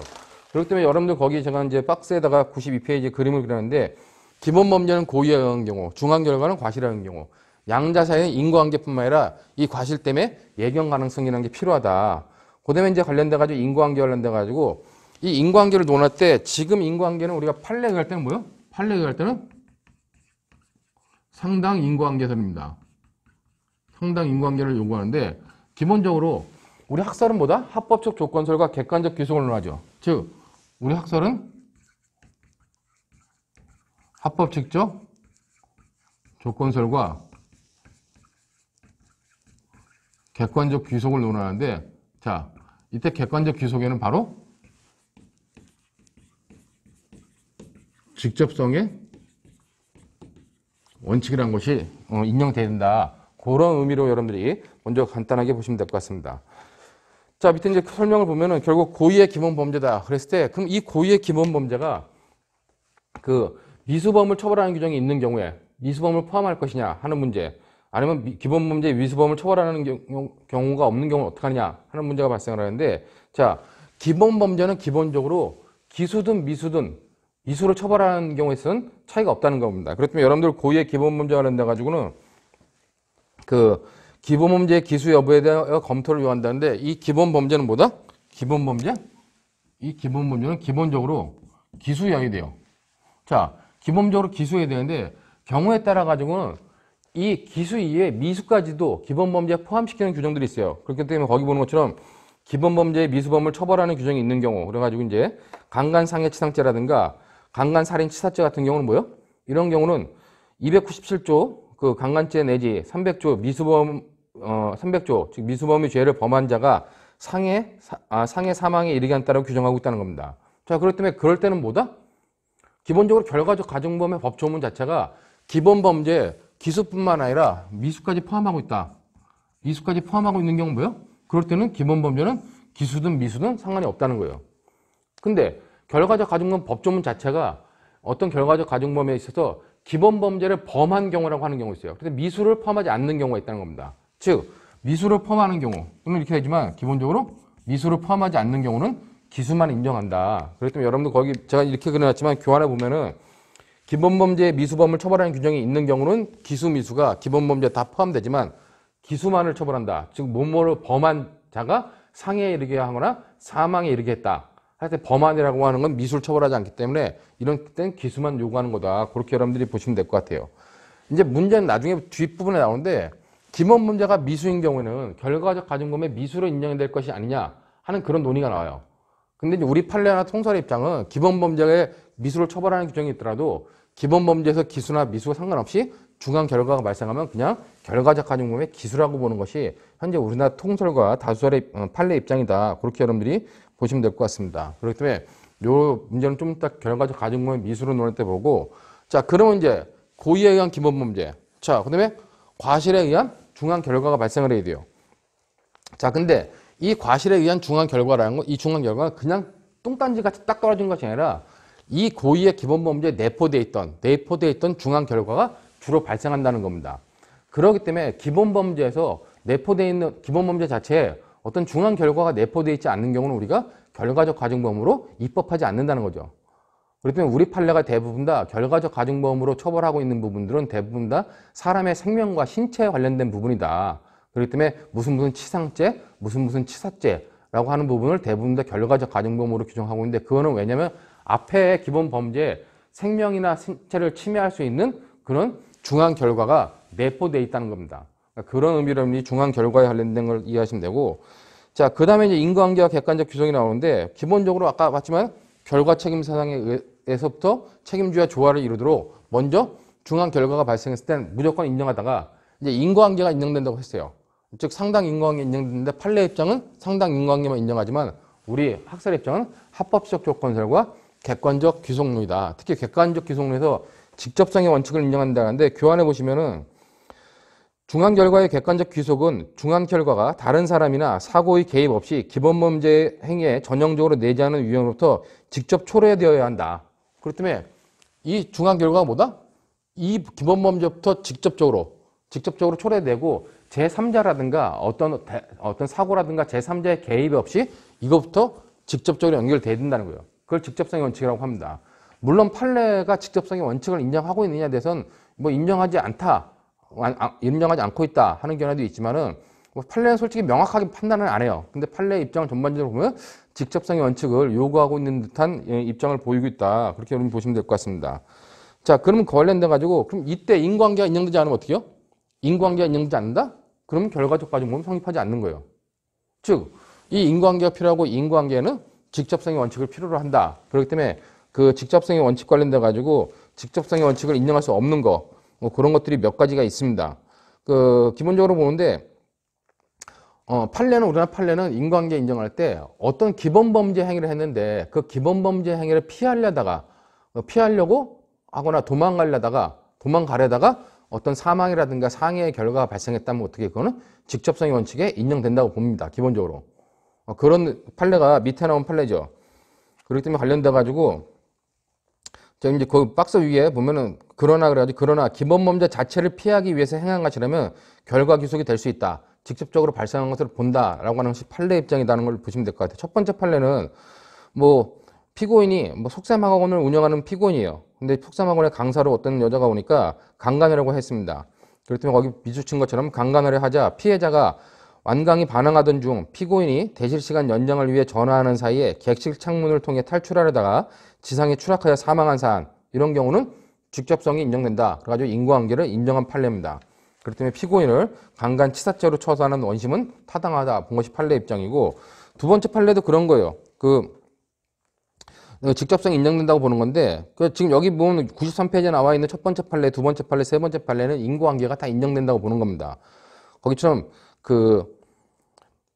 [SPEAKER 1] 그렇기 때문에 여러분들 거기 제가 이제 박스에다가 92페이지 그림을 그렸는데, 기본범죄는 고의에 의한 경우, 중한 결과는 과실에 의한 경우, 양자 사이의 인과관계뿐만 아니라 이 과실 때문에 예견 가능성이라는 게 필요하다. 그 다음에 이제 관련돼가지고 인과관계 관련돼가지고 이 인과관계를 논할 때, 지금 인과관계는 우리가 판례에 의할 때는 뭐요? 판례에 의할 때는 상당 인과관계설입니다. 상당 인과관계를 요구하는데, 기본적으로 우리 학설은 뭐다? 합법적 조건설과 객관적 귀속을 논하죠. 즉, 우리 학설은 합법적 조건설과 객관적 귀속을 논하는데, 자, 이때 객관적 귀속에는 바로 직접성의 원칙이라는 것이 인정돼야 된다. 그런 의미로 여러분들이 먼저 간단하게 보시면 될 것 같습니다. 자, 밑에 이제 설명을 보면은 결국 고의의 기본 범죄다. 그랬을 때, 그럼 이 고의의 기본 범죄가 그 미수범을 처벌하는 규정이 있는 경우에 미수범을 포함할 것이냐 하는 문제, 아니면 기본 범죄 위수범을 처벌하는 경우가 없는 경우는 어떻게 하느냐 하는 문제가 발생을 하는데, 자, 기본 범죄는 기본적으로 기수든 미수든 미수로 처벌하는 경우에서는 차이가 없다는 겁니다. 그렇다면 여러분들 고의의 기본 범죄 관련돼 가지고는 그 기본 범죄의 기수 여부에 대한 검토를 요한다는데, 이 기본 범죄는 뭐다? 기본 범죄? 이 기본 범죄는 기본적으로 기수해야 돼요. 자, 기본적으로 기수해야 되는데, 경우에 따라 가지고는 이 기수 이외에 미수까지도 기본 범죄에 포함시키는 규정들이 있어요. 그렇기 때문에 거기 보는 것처럼 기본 범죄의 미수범을 처벌하는 규정이 있는 경우, 그래가지고 이제 강간상해치상죄라든가 강간살인치사죄 같은 경우는 뭐요? 이런 경우는 297조 그 강간죄 내지 300조 미수범 300조 즉 미수범의 죄를 범한 자가 상해 사망에 이르게 한 따라 규정하고 있다는 겁니다. 자, 그렇기 때문에 그럴 때는 뭐다? 기본적으로 결과적 가중범의 법조문 자체가 기본 범죄 기수뿐만 아니라 미수까지 포함하고 있다. 미수까지 포함하고 있는 경우 뭐예요? 그럴 때는 기본 범죄는 기수든 미수든 상관이 없다는 거예요. 근데 결과적 가중범 법조문 자체가 어떤 결과적 가중범에 있어서 기본 범죄를 범한 경우라고 하는 경우가 있어요. 그런데 미수를 포함하지 않는 경우가 있다는 겁니다. 즉, 미수를 포함하는 경우, 또는 이렇게 되지만 기본적으로 미수를 포함하지 않는 경우는 기수만 인정한다. 그렇기 때문에 여러분들 거기 제가 이렇게 그려놨지만 교환해 보면은 기본범죄의 미수범을 처벌하는 규정이 있는 경우는 기수, 미수가 기본범죄에 다 포함되지만 기수만을 처벌한다. 즉, 뭐뭐를 범한 자가 상해에 이르게 하거나 사망에 이르게 했다. 할 때 범한이라고 하는 건 미수를 처벌하지 않기 때문에 이런 때는 기수만 요구하는 거다. 그렇게 여러분들이 보시면 될 것 같아요. 이제 문제는 나중에 뒷부분에 나오는데 기본 범죄가 미수인 경우에는 결과적 가중범의 미수로 인정이 될 것이 아니냐 하는 그런 논의가 나와요. 근데 이제 우리 판례나 통설의 입장은 기본 범죄에 미수를 처벌하는 규정이 있더라도 기본 범죄에서 기수나 미수와 상관없이 중한 결과가 발생하면 그냥 결과적 가중범의 기수라고 보는 것이 현재 우리나라 통설과 다수설의 판례 입장이다. 그렇게 여러분들이 보시면 될 것 같습니다. 그렇기 때문에 요 문제는 좀 이따 결과적 가중범의 미수로 논할 때 보고, 자, 그러면 이제 고의에 의한 기본 범죄. 자, 그 다음에 과실에 의한 중한 결과가 발생을 해야 돼요. 자, 근데 이 과실에 의한 중한 결과라는 거, 이 중한 결과가 그냥 똥단지 같이 딱 떨어진 것이 아니라 이 고의의 기본 범죄에 내포되어 있던 중한 결과가 주로 발생한다는 겁니다. 그렇기 때문에 기본 범죄에서 내포되어 있는 기본 범죄 자체에 어떤 중한 결과가 내포되어 있지 않는 경우는 우리가 결과적 가중범으로 입법하지 않는다는 거죠. 그렇기 때문에 우리 판례가 대부분 다 결과적 가중범으로 처벌하고 있는 부분들은 대부분 다 사람의 생명과 신체에 관련된 부분이다. 그렇기 때문에 무슨 치상죄, 무슨 치사죄라고 하는 부분을 대부분 다 결과적 가중범으로 규정하고 있는데, 그거는 왜냐면 앞에 기본 범죄에 생명이나 신체를 침해할 수 있는 그런 중한 결과가 내포되어 있다는 겁니다. 그러니까 그런 의미로 중한 결과에 관련된 걸 이해하시면 되고, 자, 그 다음에 이제 인과관계와 객관적 규정이 나오는데, 기본적으로 아까 봤지만 결과 책임 사상에 의해서부터 책임주와 조화를 이루도록 먼저 중한 결과가 발생했을 때는 무조건 인정하다가 이제 인과관계가 인정된다고 했어요. 즉 상당 인과관계 인정되는데 판례 입장은 상당 인과관계만 인정하지만 우리 학설 입장은 합법적 조건설과 객관적 귀속론이다. 특히 객관적 귀속론에서 직접성의 원칙을 인정한다는데, 교환해 보시면은 중한 결과의 객관적 귀속은 중한 결과가 다른 사람이나 사고의 개입 없이 기본 범죄 행위에 전형적으로 내재하는 유형으로부터 직접 초래되어야 한다. 그렇기 때문에 이 중한 결과가 뭐다? 이 기본 범죄부터 직접적으로 초래되고 제3자라든가 어떤 사고라든가 제3자의 개입 없이 이것부터 직접적으로 연결돼야 된다는 거예요. 그걸 직접성의 원칙이라고 합니다. 물론 판례가 직접성의 원칙을 인정하고 있느냐에 대해서는 뭐 인정하지 않고 있다 하는 견해도 있지만은 뭐 판례는 솔직히 명확하게 판단을 안 해요. 근데 판례 입장을 전반적으로 보면 직접성의 원칙을 요구하고 있는 듯한 입장을 보이고 있다. 그렇게 여러분 보시면 될 것 같습니다. 자, 그러면 관련돼 가지고 그럼 이때 인과관계가 인정되지 않으면 어떻게 해요? 인과관계가 인정되지 않는다? 그러면 결과적 가중범은 성립하지 않는 거예요. 즉, 이 인과관계가 필요하고 인과관계는 직접성의 원칙을 필요로 한다. 그렇기 때문에 그 직접성의 원칙 관련돼 가지고 직접성의 원칙을 인정할 수 없는 거, 뭐 그런 것들이 몇 가지가 있습니다. 그 기본적으로 보는데 우리나라 판례는 인과관계 인정할 때 어떤 기본 범죄 행위를 했는데 그 기본 범죄 행위를 피하려고 하거나 도망가려다가 어떤 사망이라든가 상해의 결과가 발생했다면 어떻게 그거는 직접성의 원칙에 인정된다고 봅니다. 기본적으로. 그런 판례가 밑에 나온 판례죠. 그렇기 때문에 관련돼 가지고 자, 이제 그 박스 위에 보면은 그러나 기본 범죄 자체를 피하기 위해서 행한 것이라면 결과 귀속이 될 수 있다. 직접적으로 발생한 것을 본다라고 하는 것이 판례 입장이라는 걸 보시면 될 것 같아요. 첫 번째 판례는 뭐 피고인이 속셈학원을 운영하는 피고인이에요. 근데 속셈학원의 강사로 어떤 여자가 오니까 강간이라고 했습니다. 그렇기 때문에 거기 비추친 것처럼 강간을 하자 피해자가 완강히 반항하던 중 피고인이 대실 시간 연장을 위해 전화하는 사이에 객실 창문을 통해 탈출하려다가 지상에 추락하여 사망한 사안, 이런 경우는 직접성이 인정된다. 그래가지고 인과관계를 인정한 판례입니다. 그렇기 때문에 피고인을 강간 치사죄로 처사하는 원심은 타당하다 본 것이 판례 입장이고, 두 번째 판례도 그런 거예요. 직접성이 인정된다고 보는 건데, 지금 여기 보면 93페이지에 나와 있는 첫 번째 판례, 두 번째 판례, 세 번째 판례는 인과관계가 다 인정된다고 보는 겁니다. 거기처럼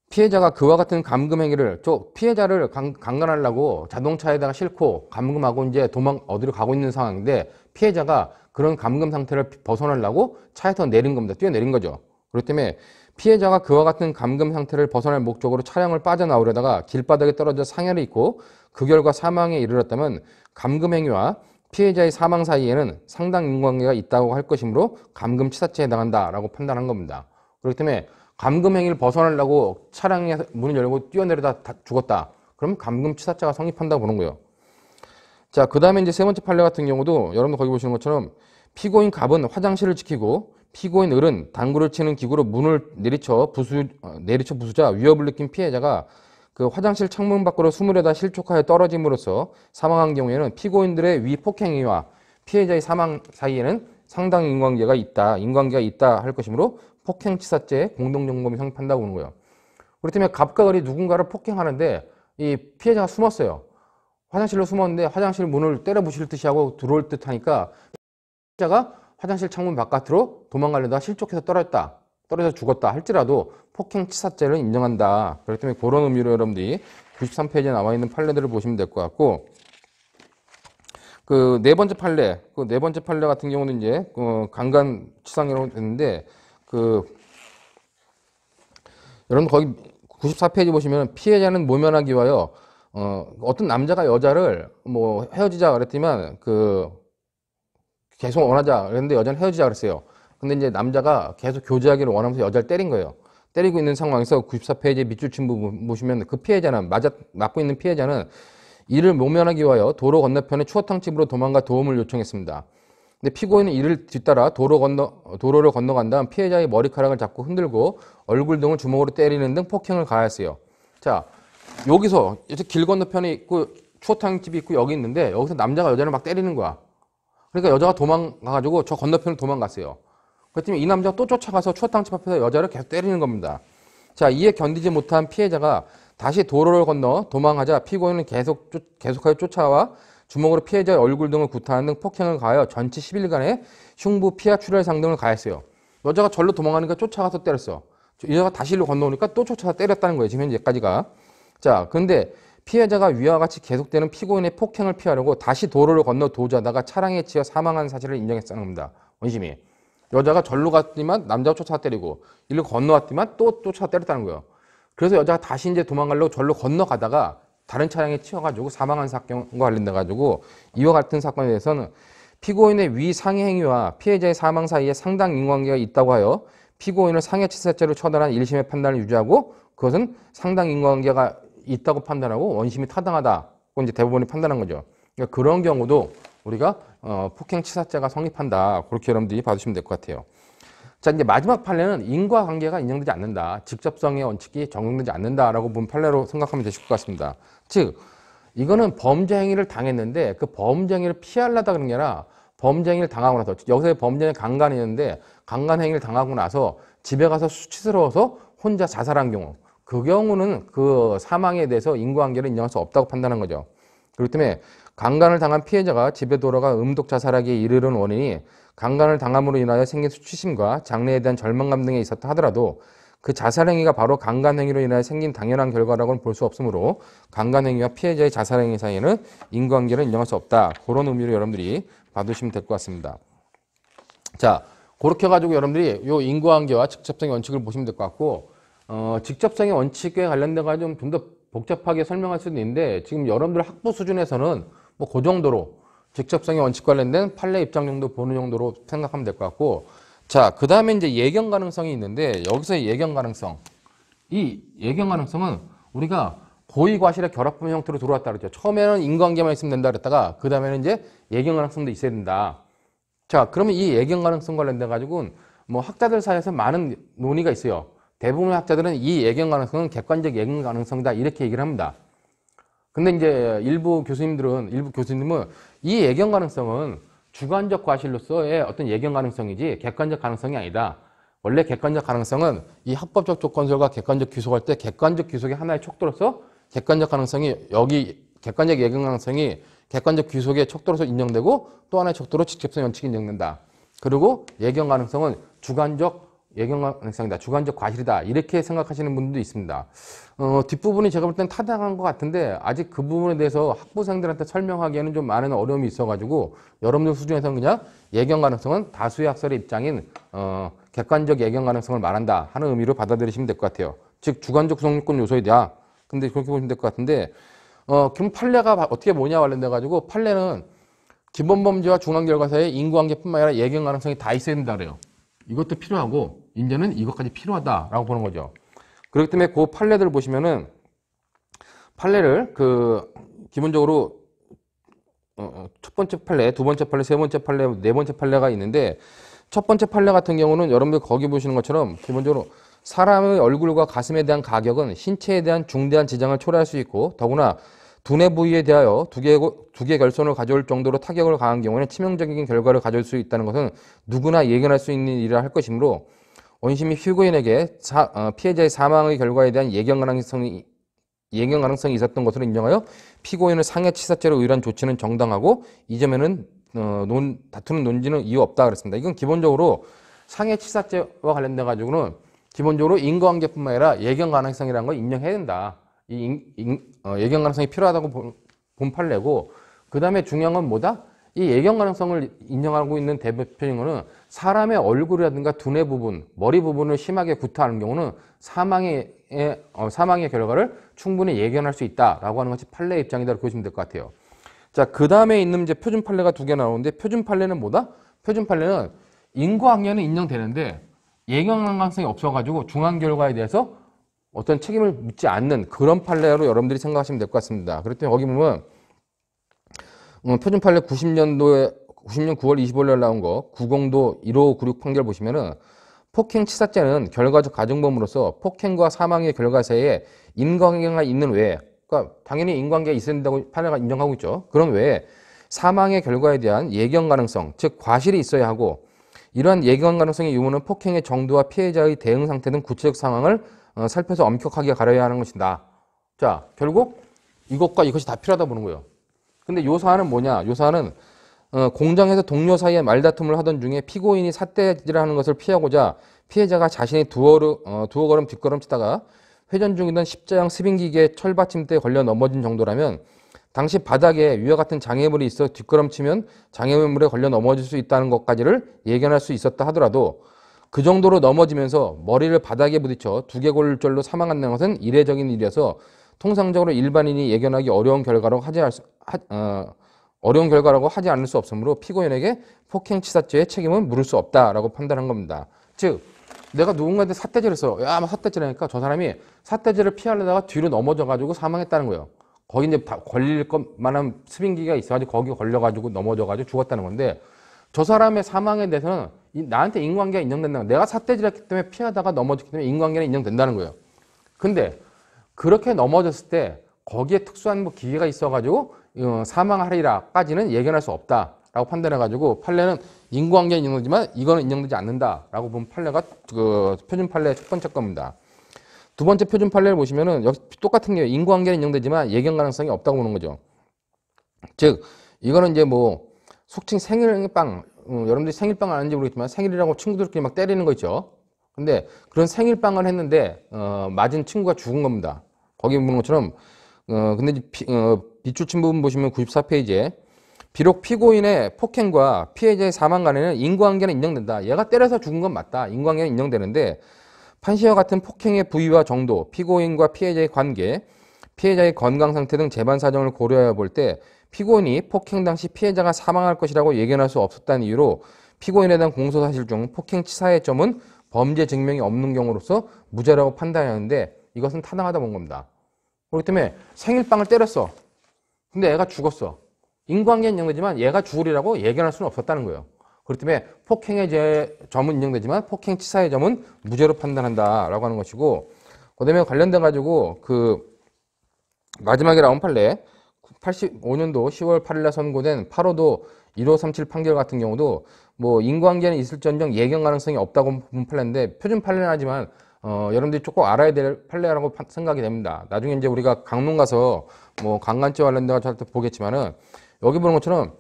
[SPEAKER 1] 피해자가 그와 같은 감금 행위를, 피해자를 강간하려고 자동차에다가 싣고 감금하고 이제 어디로 가고 있는 상황인데, 피해자가 그런 감금 상태를 벗어나려고 차에서 내린 겁니다. 뛰어내린 거죠. 그렇기 때문에 피해자가 그와 같은 감금 상태를 벗어날 목적으로 차량을 빠져나오려다가 길바닥에 떨어져 상해를 입고 그 결과 사망에 이르렀다면 감금 행위와 피해자의 사망 사이에는 상당 인과관계가 있다고 할 것이므로 감금치사죄에 해당한다라고 판단한 겁니다. 그렇기 때문에 감금 행위를 벗어나려고 차량의 문을 열고 뛰어내려다 죽었다. 그럼 감금치사죄가 성립한다고 보는 거예요. 자, 그 다음에 이제 세 번째 판례 같은 경우도 여러분들 거기 보시는 것처럼 피고인 갑은 화장실을 지키고 피고인 을은 당구를 치는 기구로 문을 내리쳐 부수자 위협을 느낀 피해자가 그 화장실 창문 밖으로 숨으려다 실족하여 떨어짐으로써 사망한 경우에는 피고인들의 위 폭행행위와 피해자의 사망 사이에는 상당 인과관계가 있다 할 것이므로 폭행치사죄 공동정범이 성립한다고 보는 거예요. 그렇다면 갑과 을이 누군가를 폭행하는데 이 피해자가 숨었어요. 화장실로 숨었는데 화장실 문을 때려 부실 듯이 하고 들어올 듯 하니까 피해자가 화장실 창문 바깥으로 도망가려다가 실족해서 떨어져 죽었다 할지라도 폭행치사죄를 인정한다. 그렇기 때문에 그런 의미로 여러분들이 93페이지에 나와 있는 판례들을 보시면 될 것 같고, 그 네 번째 판례 같은 경우는 이제 강간치상이라고 했는데, 여러분 거기 94페이지 보시면 피해자는 모면하기 위하여 어떤 남자가 여자를 뭐 헤어지자 그랬지만 계속 원하자 그랬는데 여자는 헤어지자 그랬어요. 근데 이제 남자가 계속 교제하기를 원하면서 여자를 때린 거예요. 때리고 있는 상황에서 94페이지 밑줄 친 부분 보시면 그 피해자는 맞고 있는 피해자는 이를 모면하기 위하여 도로 건너편의 추어탕집으로 도망가 도움을 요청했습니다. 근데 피고인은 이를 뒤따라 도로를 건너간 다음 피해자의 머리카락을 잡고 흔들고 얼굴 등을 주먹으로 때리는 등 폭행을 가하였어요. 자, 여기서 이제 길 건너편에 있고 추어탕집이 있고 여기 있는데 여기서 남자가 여자를 막 때리는 거야. 그러니까 여자가 도망가가지고 저 건너편을 도망갔어요. 그랬더니 이 남자가 또 쫓아가서 추어탕집 앞에서 여자를 계속 때리는 겁니다. 자, 이에 견디지 못한 피해자가 다시 도로를 건너 도망하자 피고인은 계속하여 쫓아와 주먹으로 피해자의 얼굴 등을 구타하는 등 폭행을 가하여 전치 10일간의 흉부, 피하, 출혈상 등을 가했어요. 여자가 절로 도망가니까 쫓아가서 때렸어. 여자가 다시 일로 건너오니까 또 쫓아서 때렸다는 거예요. 지금 현재까지가. 자, 근데 피해자가 위와 같이 계속되는 피고인의 폭행을 피하려고 다시 도로를 건너 도주하다가 차량에 치여 사망한 사실을 인정했다는 겁니다. 원심이. 여자가 절로 갔지만 남자가 쫓아서 때리고 일로 건너왔지만 또 쫓아서 때렸다는 거예요. 그래서 여자가 다시 이제 도망가려고 절로 건너가다가 다른 차량에 치여가지고 사망한 사건과 관련돼가지고 이와 같은 사건에 대해서는 피고인의 위 상해 행위와 피해자의 사망 사이에 상당 인과관계가 있다고 하여 피고인을 상해치사죄로 처단한 1심의 판단을 유지하고 그것은 상당 인과관계가 있다고 판단하고 원심이 타당하다고 이제 대법원이 판단한 거죠. 그러니까 그런 경우도 우리가 폭행치사죄가 성립한다. 그렇게 여러분들이 봐주시면 될 것 같아요. 자, 이제 마지막 판례는 인과관계가 인정되지 않는다. 직접성의 원칙이 적용되지 않는다라고 본 판례로 생각하면 되실 것 같습니다. 즉, 이거는 범죄 행위를 당했는데 그 범죄 행위를 피하려다 그런 게 아니라 범죄 행위를 당하고 나서 여기서 범죄는 강간이었는데 강간 행위를 당하고 나서 집에 가서 수치스러워서 혼자 자살한 경우 그 경우는 그 사망에 대해서 인과관계를 인정할 수 없다고 판단한 거죠. 그렇기 때문에 강간을 당한 피해자가 집에 돌아가 음독 자살하기에 이르는 원인이 강간을 당함으로 인하여 생긴 수치심과 장래에 대한 절망감 등에 있었다 하더라도 그 자살행위가 바로 강간행위로 인하여 생긴 당연한 결과라고는 볼 수 없으므로 강간행위와 피해자의 자살행위 사이에는 인과관계를 인정할 수 없다. 그런 의미로 여러분들이 봐두시면 될 것 같습니다. 자, 그렇게 해가지고 여러분들이 이 인과관계와 직접성의 원칙을 보시면 될 것 같고 직접성의 원칙에 관련돼서 좀 더 복잡하게 설명할 수도 있는데 지금 여러분들 학부 수준에서는 뭐 그 정도로 직접성의 원칙 관련된 판례 입장 정도 보는 정도로 생각하면 될 것 같고 자, 그 다음에 이제 예견 가능성이 있는데 여기서의 예견 가능성 이 예견 가능성은 우리가 고의 과실의 결합범 형태로 들어왔다 그랬죠. 처음에는 인과관계만 있으면 된다 그랬다가 그 다음에는 이제 예견 가능성도 있어야 된다. 자, 그러면 이 예견 가능성 관련돼 가지고는 뭐 학자들 사이에서 많은 논의가 있어요. 대부분의 학자들은 이 예견 가능성은 객관적 예견 가능성이다 이렇게 얘기를 합니다. 근데 이제 일부 교수님은 이 예견 가능성은 주관적 과실로서의 어떤 예견 가능성이지 객관적 가능성이 아니다. 원래 객관적 가능성은 이 합법적 조건설과 객관적 귀속할 때 객관적 귀속의 하나의 척도로서 객관적 가능성이 여기 객관적 예견 가능성이 객관적 귀속의 척도로서 인정되고 또 하나의 척도로 직접성 원칙이 인정된다. 그리고 예견 가능성은 주관적 예견 가능성이다. 주관적 과실이다. 이렇게 생각하시는 분들도 있습니다. 뒷부분이 제가 볼 땐 타당한 것 같은데 아직 그 부분에 대해서 학부생들한테 설명하기에는 좀 많은 어려움이 있어가지고 여러분들 수준에서는 그냥 예견 가능성은 다수의 학설의 입장인 객관적 예견 가능성을 말한다 하는 의미로 받아들이시면 될 것 같아요. 즉 주관적 구성요건 요소이다. 근데 그렇게 보시면 될 것 같은데 그럼 판례가 어떻게 뭐냐 관련돼가지고 판례는 기본범죄와 중앙결과사의 인과관계뿐만 아니라 예견 가능성이 다 있어야 된다 그래요. 이것도 필요하고 이제는 이것까지 필요하다라고 보는 거죠. 그렇기 때문에 그 판례들을 보시면은 판례를 기본적으로 첫 번째 판례, 두 번째 판례, 세 번째 판례, 네 번째 판례가 있는데 첫 번째 판례 같은 경우는 여러분들 거기 보시는 것처럼 기본적으로 사람의 얼굴과 가슴에 대한 가격은 신체에 대한 중대한 지장을 초래할 수 있고 더구나 두뇌 부위에 대하여 두개 결손을 가져올 정도로 타격을 가한 경우에는 치명적인 결과를 가져올 수 있다는 것은 누구나 예견할 수 있는 일이라 할 것이므로 원심이 피고인에게 피해자의 사망의 결과에 대한 예견 가능성이 있었던 것으로 인정하여 피고인을 상해치사죄로 의뢰한 조치는 정당하고 이 점에는 다투는 논지는 이유 없다 그랬습니다. 이건 기본적으로 상해치사죄와 관련돼 가지고는 기본적으로 인과관계뿐만 아니라 예견 가능성이라는 걸 인정해야 된다. 예견 가능성이 필요하다고 본 판례고, 그 다음에 중요한 건 뭐다? 이 예견 가능성을 인정하고 있는 대표적인 거는 사람의 얼굴이라든가 두뇌 부분, 머리 부분을 심하게 구타하는 경우는 사망의 결과를 충분히 예견할 수 있다라고 하는 것이 판례의 입장이다 고 보시면 될 것 같아요. 자, 그 다음에 있는 이제 표준 판례가 두 개 나오는데, 표준 판례는 뭐다? 표준 판례는 인과응례는 인정되는데 예견 가능성이 없어가지고 중한 결과에 대해서 어떤 책임을 묻지 않는 그런 판례로 여러분들이 생각하시면 될 것 같습니다. 그랬더니 거기 보면 표준 판례 90년 9월 25일 날 나온 거 90도 1596 판결 보시면은 폭행 치사죄는 결과적 가중범으로서 폭행과 사망의 결과 사이에 인과관계가 있는 외에, 그러니까 당연히 인과관계가 있어야 된다고 판례가 인정하고 있죠. 그런 외에 사망의 결과에 대한 예견 가능성, 즉 과실이 있어야 하고, 이러한 예견 가능성의 유무는 폭행의 정도와 피해자의 대응 상태 등 구체적 상황을 살펴서 엄격하게 가려야 하는 것이다. 자, 결국 이것과 이것이 다 필요하다 보는 거예요. 근데 요 사안은 뭐냐? 요 사안은 공장에서 동료 사이에 말다툼을 하던 중에 피고인이 삿대질하는 것을 피하고자 피해자가 자신이 두어 걸음 뒷걸음치다가 회전 중이던 십자형 스빙기계 철받침대에 걸려 넘어진 정도라면 당시 바닥에 위와 같은 장애물이 있어 뒷걸음치면 장애물에 걸려 넘어질 수 있다는 것까지를 예견할 수 있었다 하더라도 그 정도로 넘어지면서 머리를 바닥에 부딪혀 두개골절로 사망한다는 것은 이례적인 일이어서 통상적으로 일반인이 예견하기 어려운 결과라고 하지 않을 수 없으므로 피고인에게 폭행치사죄의 책임은 물을 수 없다라고 판단한 겁니다. 즉, 내가 누군가한테 삿대질을 했어. 야, 막 삿대질하니까 저 사람이 삿대질을 피하려다가 뒤로 넘어져가지고 사망했다는 거예요. 거기 이제 걸릴 것만한 스빙기가 있어가지고 거기 걸려가지고 넘어져가지고 죽었다는 건데, 저 사람의 사망에 대해서는 나한테 인과관계가 인정된다는 거예요. 내가 삿대질했기 때문에 피하다가 넘어졌기 때문에 인과관계는 인정된다는 거예요. 근데 그렇게 넘어졌을 때 거기에 특수한 뭐 기계가 있어가지고 사망하리라까지는 예견할 수 없다라고 판단해가지고 판례는 인과관계는 인정되지만 이거는 인정되지 않는다라고 본 판례가 그 표준 판례의 첫 번째 겁니다. 두 번째 표준 판례를 보시면은 역시 똑같은 게 인과관계는 인정되지만 예견 가능성이 없다고 보는 거죠. 즉, 이거는 이제 뭐 속칭 생일빵, 여러분들이 생일빵 아는지 모르겠지만 생일이라고 친구들끼리 막 때리는 거 있죠. 근데 그런 생일빵을 했는데 맞은 친구가 죽은 겁니다. 거기 보는 것처럼 근데 비추친 부분 보시면 94페이지에 비록 피고인의 폭행과 피해자의 사망 간에는 인과관계는 인정된다. 얘가 때려서 죽은 건 맞다. 인과관계는 인정되는데 판시와 같은 폭행의 부위와 정도, 피고인과 피해자의 관계, 피해자의 건강 상태 등 재반 사정을 고려해 볼 때 피고인이 폭행 당시 피해자가 사망할 것이라고 예견할 수 없었다는 이유로 피고인에 대한 공소사실 중 폭행치사의 점은 범죄 증명이 없는 경우로서 무죄라고 판단하는데 이것은 타당하다 본 겁니다. 그렇기 때문에 생일빵을 때렸어. 근데 애가 죽었어. 인과관계는 인정되지만 얘가 죽으리라고 예견할 수는 없었다는 거예요. 그렇기 때문에 폭행의 점은 인정되지만 폭행치사의 점은 무죄로 판단한다라고 하는 것이고, 그다음에 관련돼 가지고 그 마지막에 나온 판례 85년도 10월 8일날 선고된 8호도 1537 판결 같은 경우도 뭐 인과관계는 있을지언정 예견 가능성이 없다고 본 판례인데 표준 판례는 하지만 여러분들이 조금 알아야 될 판례라고 생각이 됩니다. 나중에 이제 우리가 강론 가서 뭐 강간죄 관련돼 가지고 보겠지만은 여기 보는 것처럼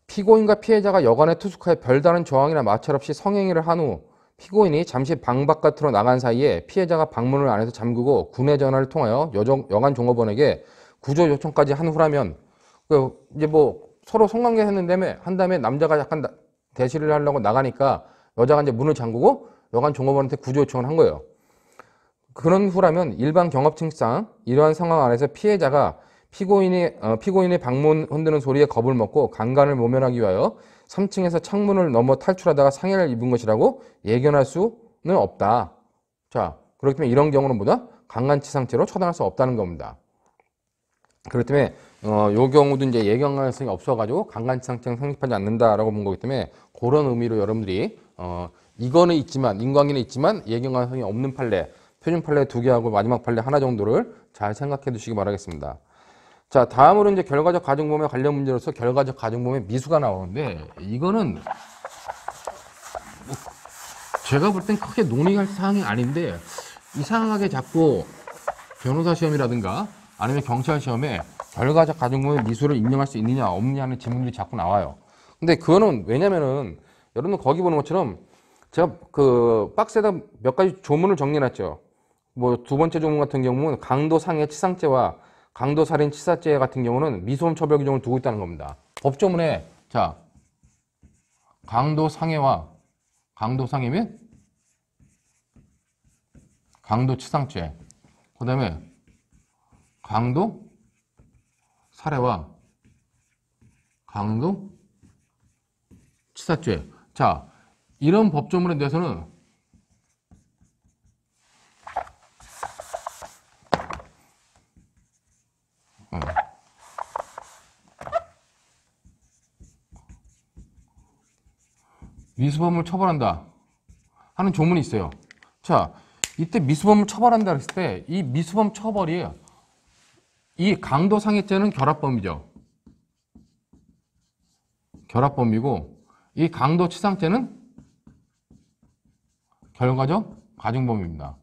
[SPEAKER 1] 피고인과 피해자가 여관에 투숙하여 별다른 저항이나 마찰 없이 성행위를 한 후 피고인이 잠시 방 바깥으로 나간 사이에 피해자가 방문을 안에서 잠그고 군의 전화를 통하여 여관 종업원에게 구조 요청까지 한 후라면 이제 뭐 서로 성관계 한 다음에 남자가 약간 대시를 하려고 나가니까 여자가 이제 문을 잠그고 여관 종업원한테 구조 요청을 한 거예요. 그런 후라면 일반 경업칙상 이러한 상황 안에서 피해자가 피고인의 방문 흔드는 소리에 겁을 먹고 강간을 모면하기 위하여 3층에서 창문을 넘어 탈출하다가 상해를 입은 것이라고 예견할 수는 없다. 자, 그렇기 때문에 이런 경우는 뭐다? 강간치상죄로 처단할 수 없다는 겁니다. 그렇기 때문에 요 경우도 이제 예견 가능성이 없어가지고 강간치상죄는 성립하지 않는다라고 본 거기 때문에 그런 의미로 여러분들이 이거는 있지만 인과관계는 있지만 예견 가능성이 없는 판례, 표준 판례 2개하고 마지막 판례 하나 정도를 잘 생각해 두시기 바라겠습니다. 자, 다음으로 이제 결과적 가중범위 관련 문제로서 결과적 가중범위 미수가 나오는데, 이거는 제가 볼 땐 크게 논의할 사항이 아닌데, 이상하게 자꾸 변호사 시험이라든가 아니면 경찰 시험에 결과적 가중범위 미수를 인정할 수 있느냐 없느냐는 질문들이 자꾸 나와요. 근데 그거는 왜냐면은 여러분 거기 보는 것처럼 제가 그 박스에다 몇 가지 조문을 정리해놨죠. 뭐 두 번째 조문 같은 경우는 강도 상해 치상죄와 강도 살인 치사죄 같은 경우는 미수범 처벌 규정을 두고 있다는 겁니다. 법조문에 자 강도 상해와 강도 상해면 강도 치상죄, 그 다음에 강도 살해와 강도 치사죄. 자, 이런 법조문에 대해서는 미수범을 처벌한다 하는 조문이 있어요. 자, 이때 미수범을 처벌한다 했을 때 이 미수범 처벌이 이 강도상해죄는 결합범이죠. 결합범이고 이 강도치상죄는 결과적 가중범입니다.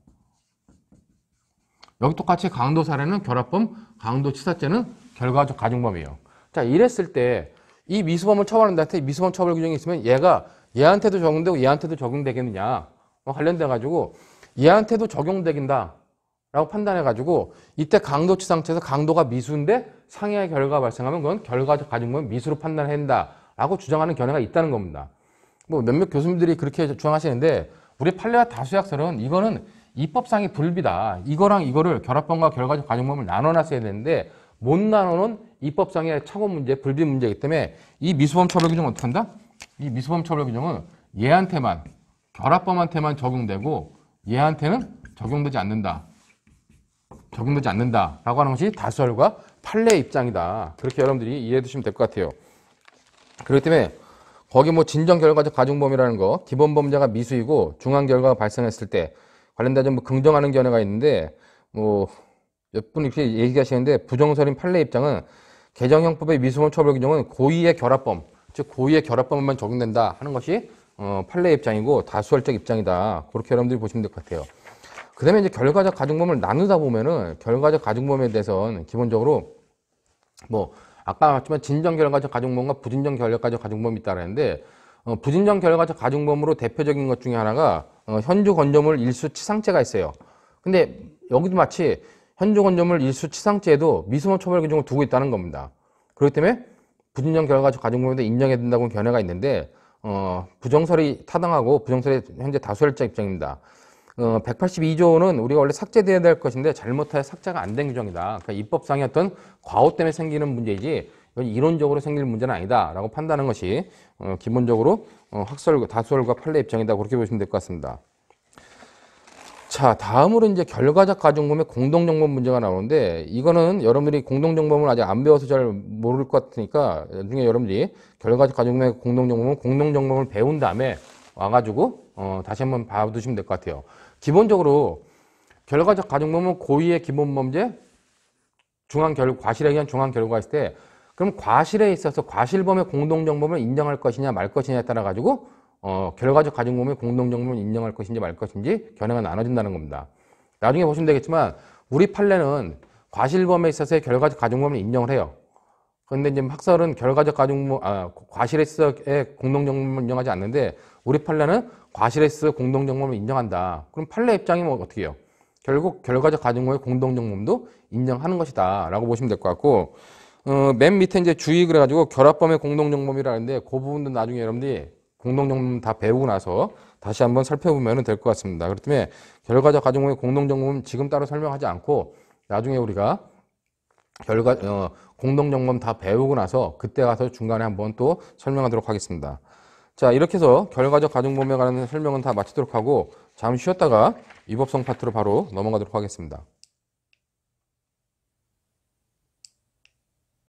[SPEAKER 1] 여기 똑같이 강도살해는 결합범, 강도치사죄는 결과적 가중범이에요. 자, 이랬을 때 이 미수범을 처벌한다 할 때 미수범 처벌 규정이 있으면 얘가 얘한테도 적용되고 얘한테도 적용되겠느냐 관련돼 가지고 얘한테도 적용되긴다 라고 판단해 가지고 이때 강도치상죄에서 강도가 미수인데 상해의 결과가 발생하면 그건 결과적 가중범 미수로 판단해야 한다 라고 주장하는 견해가 있다는 겁니다. 뭐 몇몇 교수님들이 그렇게 주장하시는데 우리 판례와 다수약설은 이거는 입법상의 불비다. 이거랑 이거를 결합범과 결과적 가중범을 나눠놨어야 되는데 못 나누는 입법상의 착오 문제, 불비 문제이기 때문에 이 미수범 처벌 규정은 어떻게 한다? 이 미수범 처벌 규정은 얘한테만 결합범한테만 적용되고 얘한테는 적용되지 않는다. 적용되지 않는다라고 하는 것이 다수설과 판례의 입장이다. 그렇게 여러분들이 이해해 두시면 될 것 같아요. 그렇기 때문에 거기 뭐 진정 결과적 가중범위라는 거, 기본 범죄가 미수이고 중한 결과가 발생했을 때 관련돼서 뭐 긍정하는 견해가 있는데 뭐 몇 분 이렇게 얘기하시는데 부정설인 판례 입장은 개정형법의 미수범 처벌 규정은 고의의 결합범, 즉 고의의 결합범만 적용된다 하는 것이 판례 입장이고 다수설적 입장이다. 그렇게 여러분들이 보시면 될 것 같아요. 그 다음에 이제 결과적 가중범을 나누다 보면은 결과적 가중범에 대해서는 기본적으로 뭐 아까 말했지만 진정 결과적 가중범과 부진정 결과적 가중범이 있다는데 부진정 결과적 가중범으로 대표적인 것 중에 하나가 현주 건조물 일수 치상죄가 있어요. 근데 여기도 마치 현주 건조물 일수 치상죄에도 미수범 처벌 규정을 두고 있다는 겁니다. 그렇기 때문에 부진정 결과적 가중범에도 인정해야 된다고 견해가 있는데 부정설이 타당하고 부정설이 현재 다수설적 입장입니다. 182조는 우리가 원래 삭제돼야 될 것인데 잘못하여 삭제가 안 된 규정이다. 그러니까 입법상의 어떤 과오 때문에 생기는 문제이지 이건 이론적으로 생길 문제는 아니다라고 판단하는 것이 기본적으로 학설, 다수설과 판례 입장이다. 그렇게 보시면 될 것 같습니다. 자, 다음으로 이제 결과적 가중범의 공동정범 문제가 나오는데 이거는 여러분들이 공동정범을 아직 안 배워서 잘 모를 것 같으니까 나중에 여러분들이 결과적 가중범의 공동정범을 배운 다음에 와가지고 다시 한번 봐두시면 될 것 같아요. 기본적으로 결과적 가중범은 고의의 기본범죄, 과실에 의한 중한 결과가 있을 때 그럼 과실에 있어서 과실범의 공동정범을 인정할 것이냐 말 것이냐에 따라 가지고 결과적 가중범의 공동정범을 인정할 것인지 말 것인지 견해가 나눠진다는 겁니다. 나중에 보시면 되겠지만 우리 판례는 과실범에 있어서의 결과적 가중범을 인정을 해요. 그런데 이제 학설은 결과적 가중범, 과실에 있어서의 공동정범을 인정하지 않는데 우리 판례는 과실에 있어 공동정범을 인정한다. 그럼 판례 입장이 뭐 어떻게 해요? 결국 결과적 가중범의 공동정범도 인정하는 것이다 라고 보시면 될 것 같고 맨 밑에 이제 주의 그래가지고 결합범의 공동정범이라는데 그 부분도 나중에 여러분들이 공동정범 다 배우고 나서 다시 한번 살펴보면 될 것 같습니다. 그렇기 때문에 결과적 가중범의 공동정범은 지금 따로 설명하지 않고 나중에 우리가 공동정범 다 배우고 나서 그때 가서 중간에 한번 또 설명하도록 하겠습니다. 자, 이렇게 해서 결과적 가중범에 관한 설명은 다 마치도록 하고 잠시 쉬었다가 위법성 파트로 바로 넘어가도록 하겠습니다.